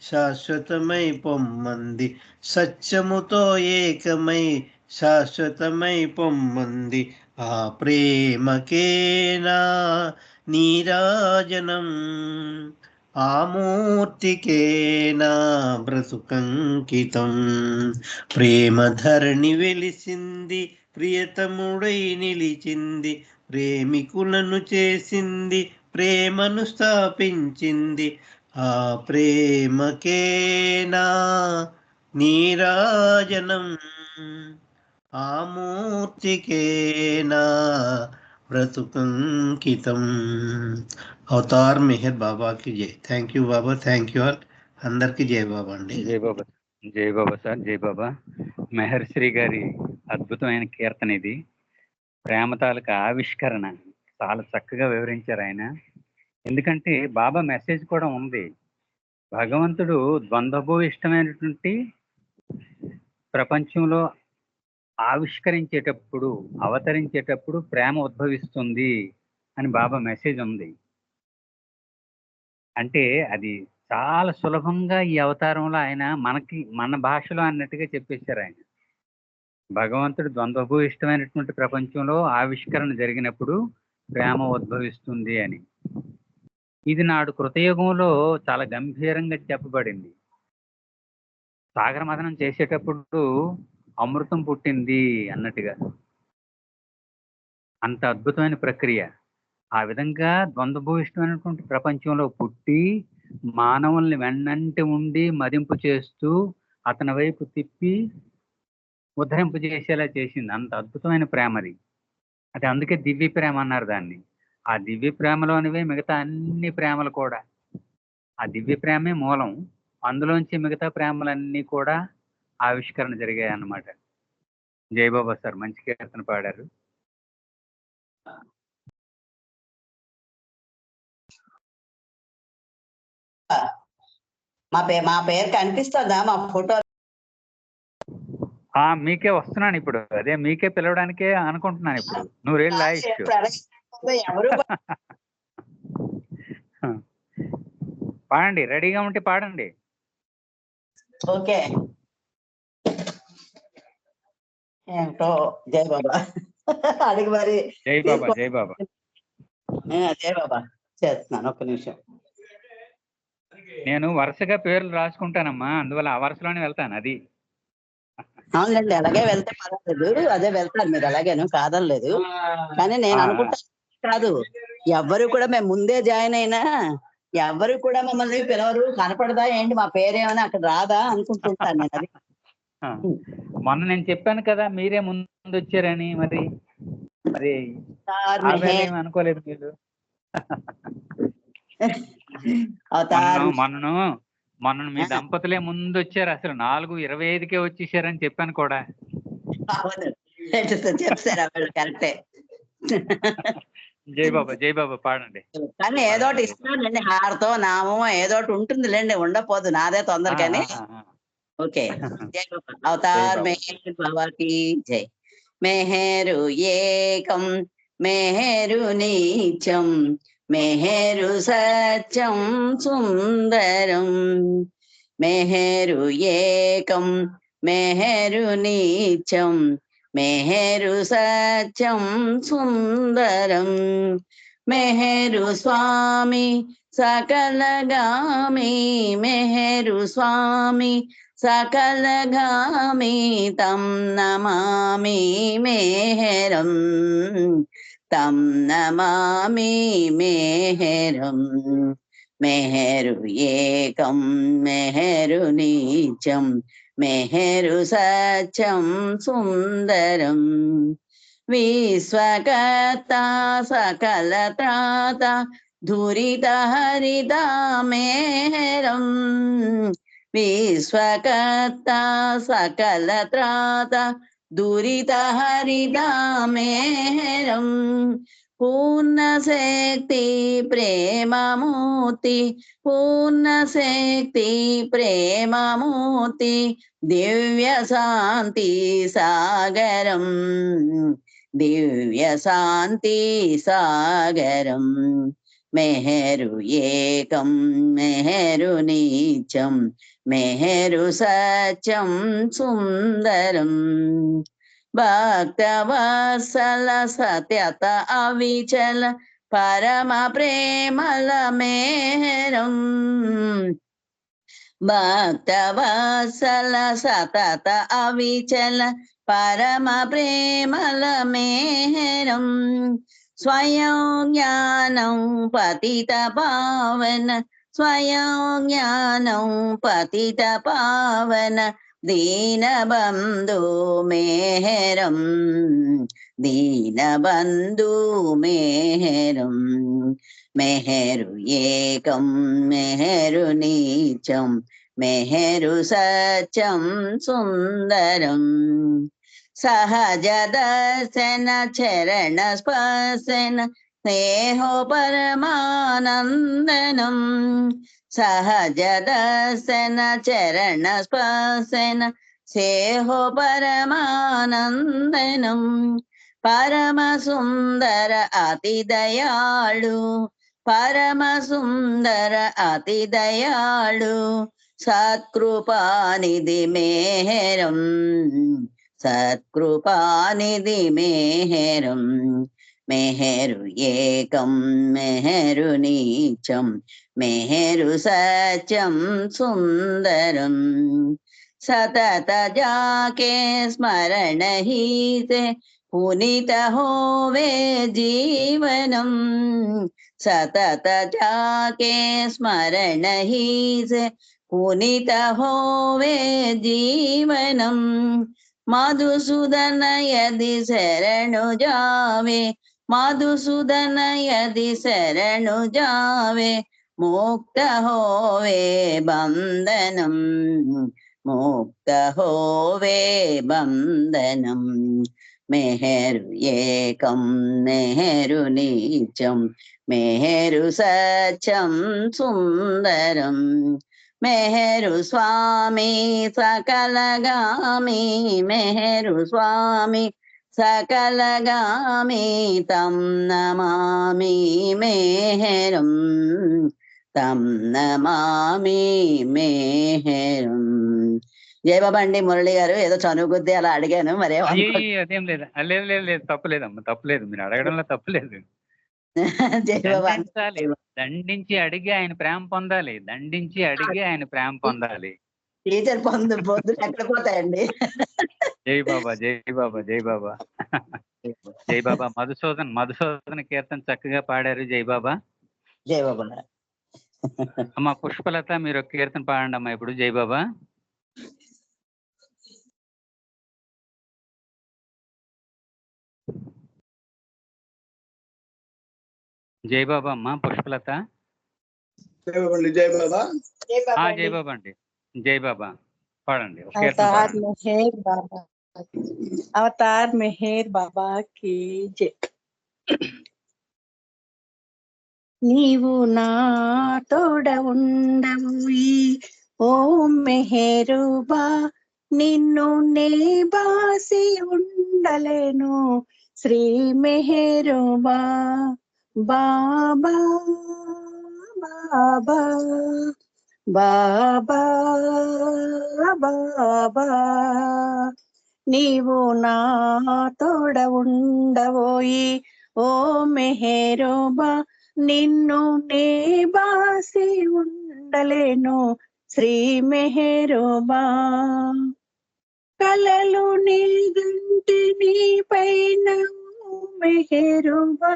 శాశ్వతమై పొమ్మంది, సత్యముతో ఏకమై శాశ్వతమై పొమ్మంది. ఆ ప్రేమకేనా నీరాజనం, ఆ మూర్తికేనా బ్రతుకంకితం. ప్రేమ ధరణి వెలిసింది, ప్రియతముడై నిలిచింది, ప్రేమికులను చేసింది, ప్రేమను స్థాపించింది. ఆ ప్రేమకేనా నీరాజనం, ఆ మూర్తికేనా బ్రతుకంకితం. అవతార్ మెహర్ బాబాకి జై. Thank you Baba, thank you all. అందరికీ జై బాబా అండి. జై బాబా, జై బాబా సార్, జై బాబా. మెహర్శ్రీ గారి అద్భుతమైన కీర్తన ఇది. ప్రేమ తాలూకా ఆవిష్కరణ చాలా చక్కగా వివరించారు ఆయన. ఎందుకంటే బాబా మెసేజ్ కూడా ఉంది. భగవంతుడు ద్వంద్వభూయిష్టమైనటువంటి ప్రపంచంలో ఆవిష్కరించేటప్పుడు, అవతరించేటప్పుడు ప్రేమ ఉద్భవిస్తుంది అని బాబా మెసేజ్ ఉంది. అంటే అది చాలా సులభంగా ఈ అవతారంలో ఆయన మన భాషలో అన్నట్టుగా చెప్పేశారు ఆయన. భగవంతుడు ద్వంద్వభూయిష్టమైనటువంటి ప్రపంచంలో ఆవిష్కరణ జరిగినప్పుడు ప్రేమ ఉద్భవిస్తుంది అని. ఇది నాడు కృతయుగంలో చాలా గంభీరంగా చెప్పబడింది. సాగర మథనం చేసేటప్పుడు అమృతం పుట్టింది అన్నట్టుగా, అంత అద్భుతమైన ప్రక్రియ. ఆ విధంగా ద్వంద్వభూయిష్టమైనటువంటి ప్రపంచంలో పుట్టి మానవుల్ని వెన్నంటి ఉండి మదింపు చేస్తూ అతని వైపు తిప్పి ఉద్ధరింపు చేసేలా చేసింది. అంత అద్భుతమైన ప్రేమది. అది అందుకే దివ్య ప్రేమ అన్నారు దాన్ని. ఆ దివ్య ప్రేమలోనివే మిగతా అన్ని ప్రేమలు కూడా. ఆ దివ్య ప్రేమే మూలం, అందులోంచి మిగతా ప్రేమలన్నీ కూడా ఆవిష్కరణ జరిగాయి అన్నమాట. జయబాబా సార్ మంచి కీర్తన పాడారు. మా పేరు కనిపిస్తుందా మా ఫోటో? మీకే వస్తున్నాను ఇప్పుడు. అదే మీకే పిలవడానికే అనుకుంటున్నాను ఇప్పుడు. నూరేళ్ళు ఆయుష్. ఎవరు పాడండి, రెడీగా ఉంటే పాడండి. ఓకే. ఏంటో జై బాబా అడిగి మరి. జై బాబా, జై బాబా, జై బాబా చేస్తున్నాను. ఒక్క నిమిషం. నేను వరుసగా పేర్లు రాసుకుంటానమ్మా, అందువల్ల ఆ వరుసలోనే వెళ్తాను. అది అవునండి, అలాగే వెళ్తే పర్వాలేదు. అదే వెళ్తాను, మీరు అలాగేను కాదనలేదు. కానీ నేను అనుకుంటా కాదు, ఎవ్వరు కూడా మేము ముందే జాయిన్ అయినా ఎవరు కూడా మమ్మల్ని పిలవరు, కనపడదా ఏంటి మా పేరేమైనా అక్కడ రాదా అనుకుంటుంటాను నేను. అది మొన్న నేను చెప్పాను కదా మీరే ముందు వచ్చారని. మరి అనుకోలేదు మీరు. మొన్న మీ దంపతులే ముందు వచ్చారు. అసలు 4:25కే వచ్చేసారని చెప్పాను కూడా. చెప్తారా? కరెక్టే. జై బాబా, జై బాబా పాడండి. కానీ ఏదోటి ఇస్తానండి, హారతో నామో ఏదోటి ఉంటుందిలేండి, ఉండపోదు, నాదే తొందర. కానీ ఓకే. జై బాబా. అవతార్ మెహర్ బాబాకి జై. మెహరు ఏకం మెహరు నీచం మెహరు సత్యం సుందరం. మెహరు ఏకం మెహరు నీచం మెహరు సత్యం సుందరం. మెహరు స్వామి సకలగామి మెహరు స్వామి సకలగామి తం నమామి మెహరం తం నమామి మెహరం. మెహరు ఏకం మెహరు నీచం మెహరు సత్యం సుందరం. విశ్వకర్త సకల త్రాత धुरितहरितमेहरं विश्वकर्ता सकलत्राता दुरितहरितमेहरं पूर्णशक्ति प्रेममूर्ति पूर्णशक्ति प्रेममूर्ति दिव्यशान्ति सागरं दिव्यशान्ति सागरं मेहरु एकं मेहरु नीचं मेहरु सत्यं सुन्दरं भक्तवत्सल सत्यत अविचल परम प्रेमल मेहरं भक्तवत्सल सतत अविचल परम प्रेमल मेहरं स्वयं ज्ञानं पतित पावन स्वयं ज्ञानं पतित पावन दीनबन्धु मेहरं दीनबन्धु मेहरं मेहरु एकं मेहरु नीचं मेहरु सत्यं सुन्दरं सहज दर्शन चरण स्पर्शन स्नेहो परमानन्दनं सहज दर्शन चरण स्पर्शन स्नेहो परमानन्दनं परम सुन्दर अति दयालु परम सुन्दर अति दयालु सत्कृपानिधि मेहरं सत्कृपानिधि मेहरं मेहरु एकं मेहरु नीचं मेहरु सत्यं सुन्दरं सतत जाके स्मरण ही से पुनीत होवे जीवनं सतत जाके स्मरण ही से पुनीत होवे जीवनं मधुसूदन यदि शरणु जावे मधुसूदन यदि शरणु जावे मुक्त होवे बंधनं मुक्त होवे बंधनं मेहरु एकं मेहरु नीचं मेहरु सत्यं सुन्दरं मेहरु स्वामी सकलगामी मेहरु स्वामी सकलगामी तं नमामि मेहरं तं नमामि मेहरं జయ బాబా అండి. మురళి గారు ఏదో చనువు కొద్దీ అలా అడిగాను, మరే అదేం లేదు లేదు లేదు లేదు తప్పులేదమ్మా, తప్పులేదు, మీరు అడగడంలో తప్పులేదు. జయ బాబా దండించాలి, దండించి అడిగి ఆయన ప్రేమ పొందాలి, దండించి అడిగి ఆయన ప్రేమ పొందాలి. టీచర్ పొద్దులు ఎక్కడ పోతాయండి. జై బాబా జై బాబా జై బాబా జై బాబా. మధుసూదన్ కీర్తన చక్కగా పాడారు. జై బాబా జై బాబా. అమ్మా పుష్పలత మీరు ఒక కీర్తన పాడండి అమ్మా ఇప్పుడు. జై బాబా. జై బాబా అమ్మా పుష్పలత. జై బాబా అండి. జై బాబా. జై బాబా అండి. జై బాబా పాడండి. अवतार मेहर बाबा अवतार मेहर बाबा की जय. నీవు నా తోడ ఉండవు ఓ మెహరుబా నిన్ను నే బాసి ఉండలేను శ్రీ మెహరుబా బాబా బాబా బాబా బాబా నీవు నా తోడ ఉండవోయి ఓ మెహరుబా నిన్ను నే బాసి ఉండలేను శ్రీ మెహరుబా కలలు నీ గంటి నీ పైన మెహరుబా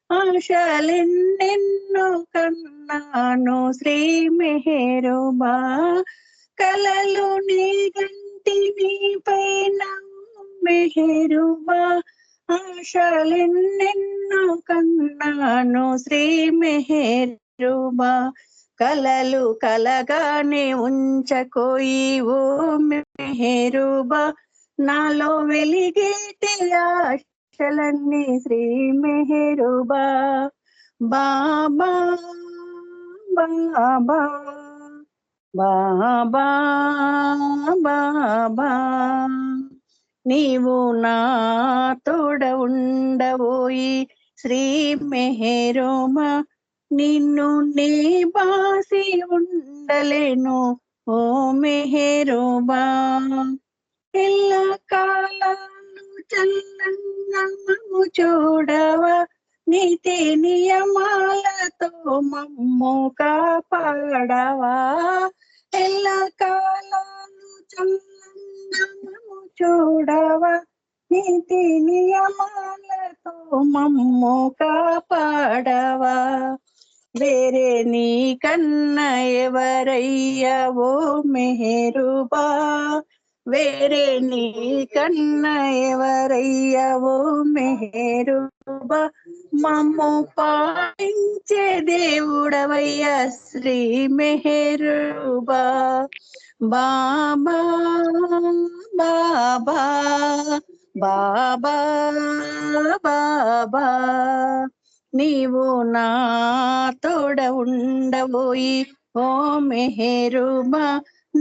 ఆశలెన్నెన్నో కన్నాను శ్రీ మెహరుబా కలలు నీ గంటి నీ పైన మెహరుబా ఆశలెన్నెన్నో కన్నాను శ్రీ మెహరుబా కలలు కలగానే ఉంచకోయి ఓ మెహరుబా నాలో వెలిగేటి ఆశలన్నీ శ్రీ మెహరుబా బాబా బాబా బాబా బాబా నీవు నా తోడ ఉండబోయి శ్రీ మెహరుబా నిన్ను నీ బాసి ఉండలేను ఓ మెహరుబా ఎల్ల కాలాలు చల్లంగము చూడవా నీతి నియమాలతో మమ్ము కాపాడవా ఎల్ల కాలాలు చల్లంగము చూడవా నీతి నియమాలతో మమ్ము కాపాడవా వేరే నీ కన్న ఎవరయ్యా ఓ మెహరుబా వేరే నీ కన్న ఎవరయ్యా ఓ మెహరుబా మమ్ము పాలించే దేవుడవయ్యా శ్రీ మెహరుబా బాబా బాబా బాబా బాబా నీవు నా తోడ ఉండబోయి ఓ మెహరుబా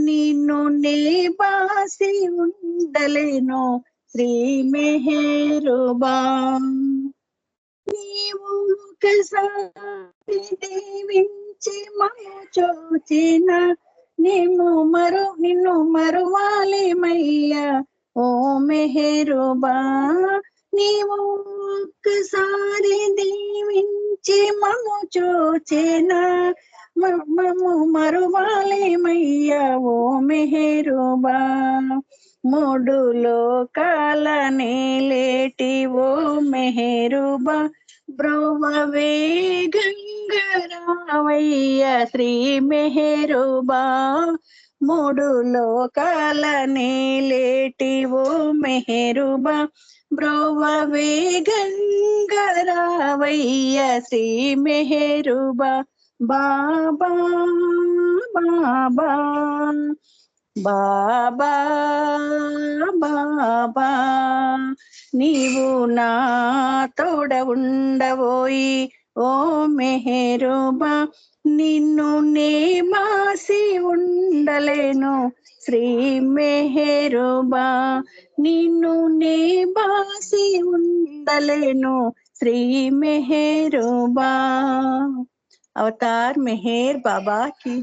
నిన్ను నే బాసి ఉండలేను శ్రీ మెహరుబా నీవు ఒకసారి దీవించి మము చూచిన నిన్ను మరువాలేమయ్యా ఓ మెహరుబా నీవు ఒక్కసారి దీవించి మము చూచిన మము మరువాలేమయ్యా ఓ మెహరుబా మూడు లోకాల నేలేటి ఓ మెహరుబా బ్రోవ వేగంగరావయ్యా శ్రీ మెహరుబా మూడు లోకాల నేలేటి ఓ మెహరుబా బ్రోవ వేగంగరావయ్యా శ్రీ మెహరుబా బాబా బాబా బాబా బాబా నీవు నా తోడ ఉండబోయి ఓ మెహరుబా నిన్ను నే మాసి ఉండలేను శ్రీ మెహరుబా నిన్ను నే బాసి ఉండలేను శ్రీ మెహరుబా అవతార్ మెహర్ బాబా కి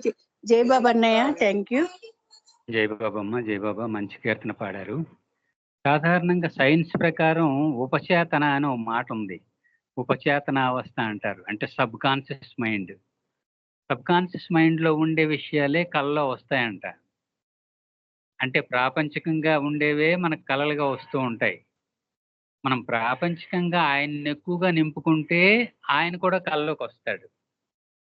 జై బాబా అన్నయ్య థ్యాంక్ యూ జై బాబమ్మ, జై బాబా. మంచి కీర్తన పాడారు. సాధారణంగా సైన్స్ ప్రకారం ఉపచేతన అని ఒక మాట ఉంది. ఉపచేతన అవస్థ అంటారు. అంటే sub conscious mind. Sub conscious మైండ్లో ఉండే విషయాలే కళలో వస్తాయంట. అంటే ప్రాపంచికంగా ఉండేవే మనకు కళలుగా వస్తూ ఉంటాయి. మనం ప్రాపంచికంగా ఆయన్ని ఎక్కువగా నింపుకుంటే ఆయన కూడా కళలోకి వస్తాడు.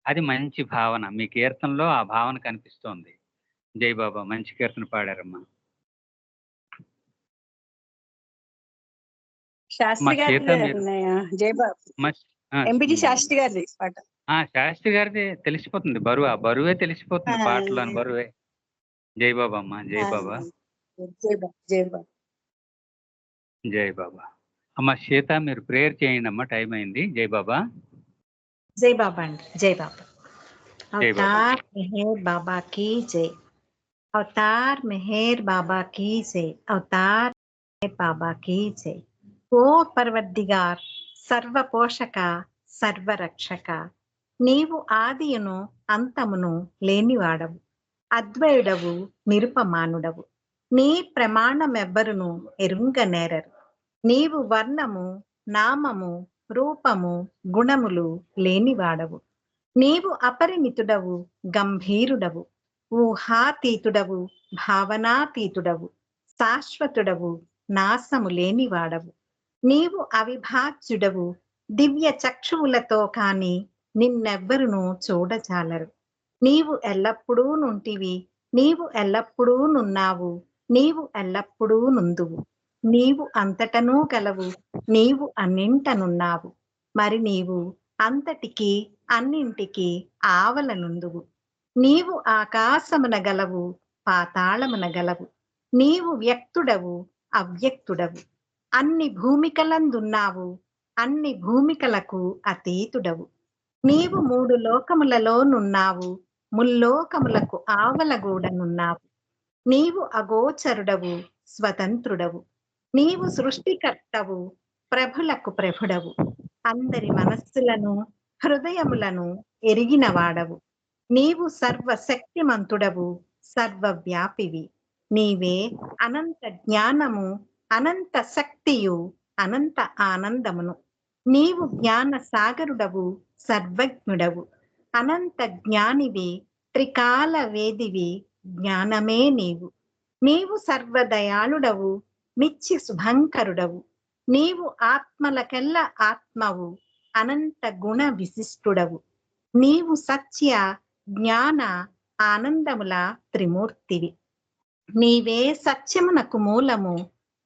అది మంచి భావన. మీ కీర్తనలో ఆ భావన కనిపిస్తోంది. జై బాబా, మంచి కీర్తన పాడారమ్మా. శాస్త్రి గారి జై బాబా ఎంపిటి శాస్త్రి గారి పాట శాస్త్రి గారిది తెలిసిపోతుంది. బరువే తెలిసిపోతుంది. పాటలోని బరువే. జై బాబా అమ్మా, జై బాబా. జై బాబా జై బాబా జై బాబా. అమ్మ సీత, మీరు ప్రేయర్ చేయండి అమ్మా, టైం అయింది. జై బాబా. జై బాబా అండి. జై బాబా. జై బాబా. అవతార్ మెహర్ బాబా की जय. अवतार मेहर बाबा की जय. अवतार मेहर बाबा की जय. ఓ పర్వద్దిగార్, సర్వ పోషక, సర్వరక్షక, నీవు ఆదియును అంతమును లేనివాడవు, అద్వయుడవు, నిరుపమానుడవు. నీ ప్రమాణమెవ్వరును ఎరుంగనేరరు. నీవు వర్ణము, నామము, రూపము, గుణములు లేనివాడవు. నీవు అపరిమితుడవు, గంభీరుడవు, ఊహాతీతుడవు, భావనాతీతుడవు, శాశ్వతుడవు, నాశము లేనివాడవు. నీవు అవిభాజ్యుడవు, దివ్య చక్షువులతో కాని నిన్నెవ్వరును చూడజాలరు. నీవు ఎల్లప్పుడూ నుంటివి, నీవు ఎల్లప్పుడూ నున్నావు, నీవు ఎల్లప్పుడూ నుందువు. నీవు అంతటనూ గలవు, నీవు అన్నింటనున్నావు. మరి నీవు అంతటికి అన్నింటికి ఆవలనుందువు. నీవు ఆకాశమున గలవు, పాతాళమున గలవు. నీవు వ్యక్తుడవు, అవ్యక్తుడవు. అన్ని భూమికలందున్నావు, అన్ని భూమికలకు అతీతుడవు. నీవు 3 లోకములలోనున్నావు, ముల్లోకములకు ఆవలగూడనున్నావు. నీవు అగోచరుడవు, స్వతంత్రుడవు. నీవు సృష్టికర్తవు, ప్రభులకు ప్రభుడవు. అందరి మనస్సులను హృదయములను ఎరిగినవాడవు. నీవు సర్వశక్తిమంతుడవు, సర్వవ్యాపివి. నీవే అనంత జ్ఞానము, అనంత శక్తియు, అనంత ఆనందమును. నీవు జ్ఞాన సాగరుడవు, సర్వజ్ఞుడవు. అనంత జ్ఞానివి, త్రికాల వేదివి, జ్ఞానమే నీవు. నీవు సర్వదయాళుడవు, నిత్య శుభంకరుడవు. నీవు ఆత్మలకెల్ల ఆత్మవు, అనంత గుణ విశిష్టుడవు. నీవు సత్య జ్ఞాన ఆనందముల త్రిమూర్తివి. నీవే సత్యమునకు మూలము,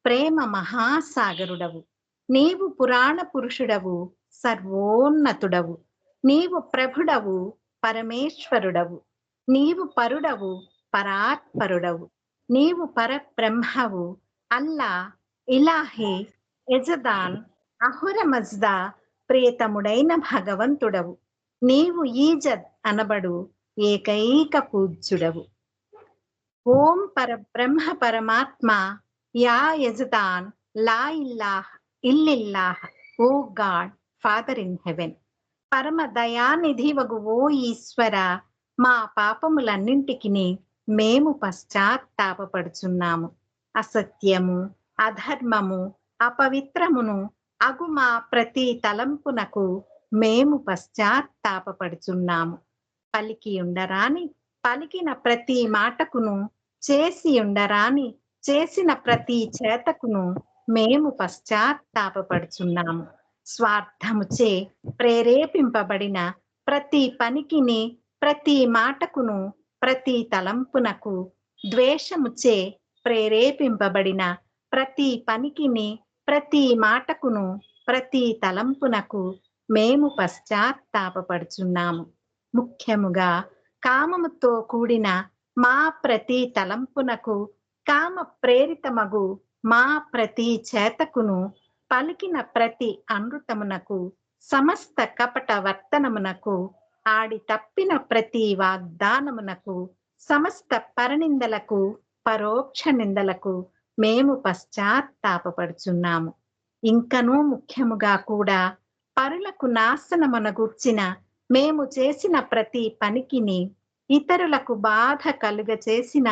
ప్రేమ మహాసాగరుడవు. నీవు పురాణ పురుషుడవు, సర్వోన్నతుడవు. నీవు ప్రభుడవు, పరమేశ్వరుడవు. నీవు పరుడవు, పరాత్పరుడవు. నీవు పరబ్రహ్మవు, అల్లా, ఇలాహి, యజదాన్, అహుర మజ్దా, ప్రియతముడైన భగవంతుడవు. నీవు ఈజద్ అనబడు ఏకైక పూజ్యుడవు. ఓం పరబ్రహ్మ పరమాత్మ, యా యజదాన్, లా ఇల్లాహ్ ఇల్లిల్లాహ్, O God Father in heaven. పరమ దయానిధివగు ఓ ఈశ్వర, మా పాపములన్నింటికి మేము పశ్చాత్తాపపడుచున్నాము. అసత్యము, అధర్మము, అపవిత్రమును అగు మా ప్రతి తలంపునకు మేము పశ్చాత్తాపపడుచున్నాము. పలికి ఉండరాని పలికిన ప్రతి మాటకును, చేసి ఉండరాని చేసిన ప్రతి చేతకును మేము పశ్చాత్తాపపడుచున్నాము. స్వార్థముచే ప్రేరేపింపబడిన ప్రతి పనికిని, ప్రతి మాటకును, ప్రతి తలంపునకు, ద్వేషముచే ప్రేరేపింపబడిన ప్రతి పనికిని, ప్రతి మాటకును, ప్రతి తలంపునకు మేము పశ్చాత్తాపపడుచున్నాము. ముఖ్యముగా కామముతో కూడిన మా ప్రతి తలంపునకు, కామ ప్రేరితమగు మా ప్రతి చేతకును, పలికిన ప్రతి అనృతమునకు, సమస్త కపట వర్తనమునకు, ఆడి తప్పిన ప్రతి వాగ్దానమునకు, సమస్త పరనిందలకు, పరోక్ష నిందలకు మేము పశ్చాత్తాపపడుచున్నాము. ఇంకనూ ముఖ్యముగా కూడా పరులకు నాశనమునగూర్చిన మేము చేసిన ప్రతి పనికిని, ఇతరులకు బాధ కలుగచేసిన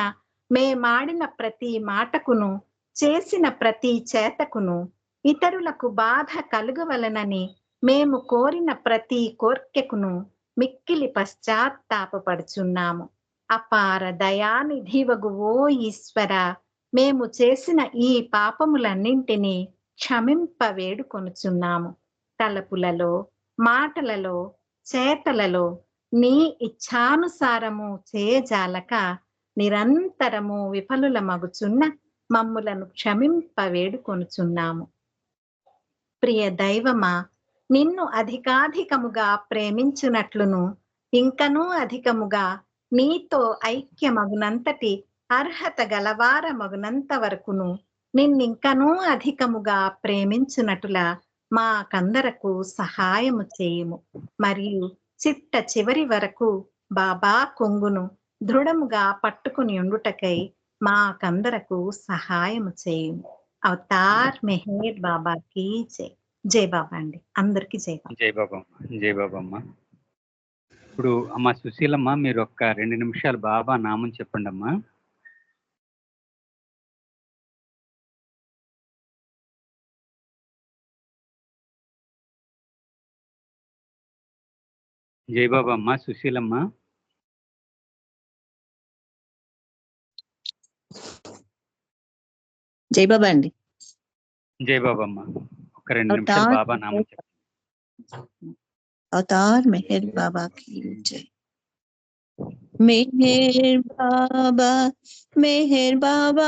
మేమాడిన ప్రతి మాటకును, చేసిన ప్రతి చేతకును, ఇతరులకు బాధ కలుగవలనని మేము కోరిన ప్రతి కోర్కెకును మిక్కిలి పశ్చాత్తాపపడుచున్నాము. అపార దయానిధివగు ఓ ఈశ్వర, మేము చేసిన ఈ పాపములన్నింటినీ క్షమింప వేడుకొనుచున్నాము. తలపులలో, మాటలలో, చేతలలో నీ ఇచ్ఛానుసారము చేయజాలక నిరంతరము విఫలులమగుచున్న మమ్ములను క్షమింప వేడుకొనుచున్నాము. ప్రియ దైవమా, నిన్ను అధికాధికముగా ప్రేమించునట్లును, ఇంకనూ అధికముగా నీతో ఐక్యమగునంతటి అర్హత గలవారమగునంత వరకును నిన్నింకనూ అధికముగా ప్రేమించునటులా మాకందరకు సహాయము చేయుము. మరియు చిట్ట చివరి వరకు బాబా కొంగును దృఢముగా పట్టుకుని ఉండుటకై మాకందరకు సహాయము చేయుము. అవతార్ మెహర్ బాబాకి జై. జై బాబా అండి, అందరికి జై బాబా. జై బాబా, జై బాబమ్మ. ఇప్పుడు అమ్మ సుశీలమ్మ, మీరు ఒక్క 2 నిమిషాలు బాబా నామం చెప్పండి అమ్మా. జై బాబా అమ్మ, సుశీలమ్మ. జై బాబా అండి. జై బాబా అమ్మ, ఒక 2 నిమిషాలు బాబా నామం చెప్పండి. అవతార్ మెహర్ బాబా की जय. मेहर बाबा, मेहर बाबा,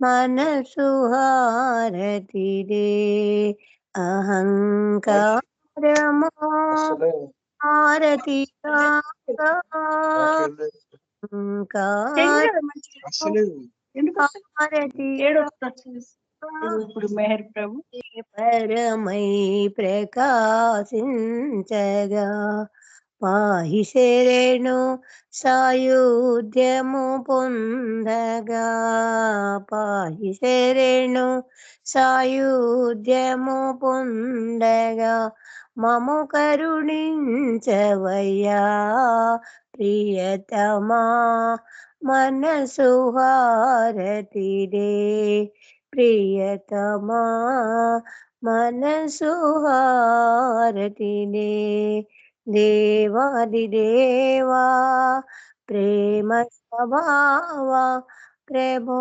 మనసు హారతి రే అహంకారము హారతి కాగా హారతి ఇప్పుడు మెహర్ ప్రభు పరమై ప్రకాశించగా పాహి శరణు సాయుధ్యము పొందగా పాహి శరణు సాయుధ్యము పొందగా మము కరుణించవయ్యా ప్రియతమా మనసు హారతి రే ప్రియతమా మనసు హారతి రే దేవాది దేవా ప్రేమ స్వభావ ప్రభో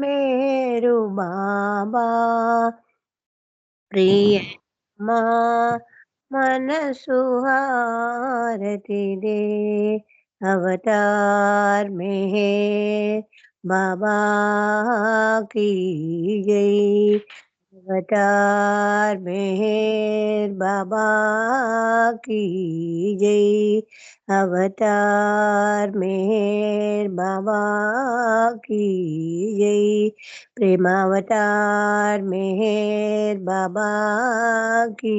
మేరు బాబా ప్రియమా మనసు హారతి రే अवतार में बाबा की जय अवतार में बाबा की जय अवतार में बाबा की जय प्रेमावतार में बाबा की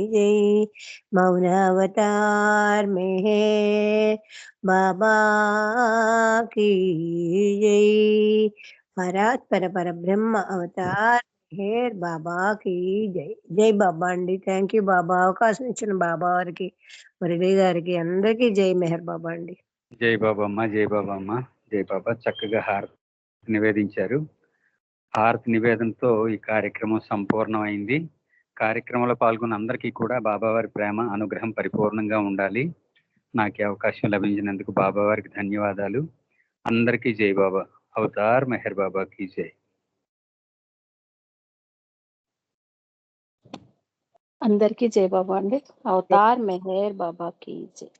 जय मौनावतार में बाबा की जय పరాత్పర పరబ్రహ్మ అవతార్ హేర్ బాబా కి జై జై బాబా అండి. థ్యాంక్ యూ బాబా, అవకాశం ఇచ్చిన బాబా వారికి, మురళి గారికి, అందరికీ జై మెహర్ బాబా అండి. జై బాబమ్మ, జై బాబమ్మ, జై బాబా. చక్కగా హారతి నివేదించారు. హారతి నివేదనతో ఈ కార్యక్రమం సంపూర్ణమైంది. కార్యక్రమంలో పాల్గొన్న అందరికీ కూడా బాబావారి ప్రేమ అనుగ్రహం పరిపూర్ణంగా ఉండాలి. నాకు ఈ అవకాశం లభించినందుకు బాబావారికి ధన్యవాదాలు. అందరికీ జై బాబా. అవతార్ మెహర్ బాబా కీ జై. అందరికీ జై బాబా అండి. అవతార్ మెహర్ బాబా కీ జై.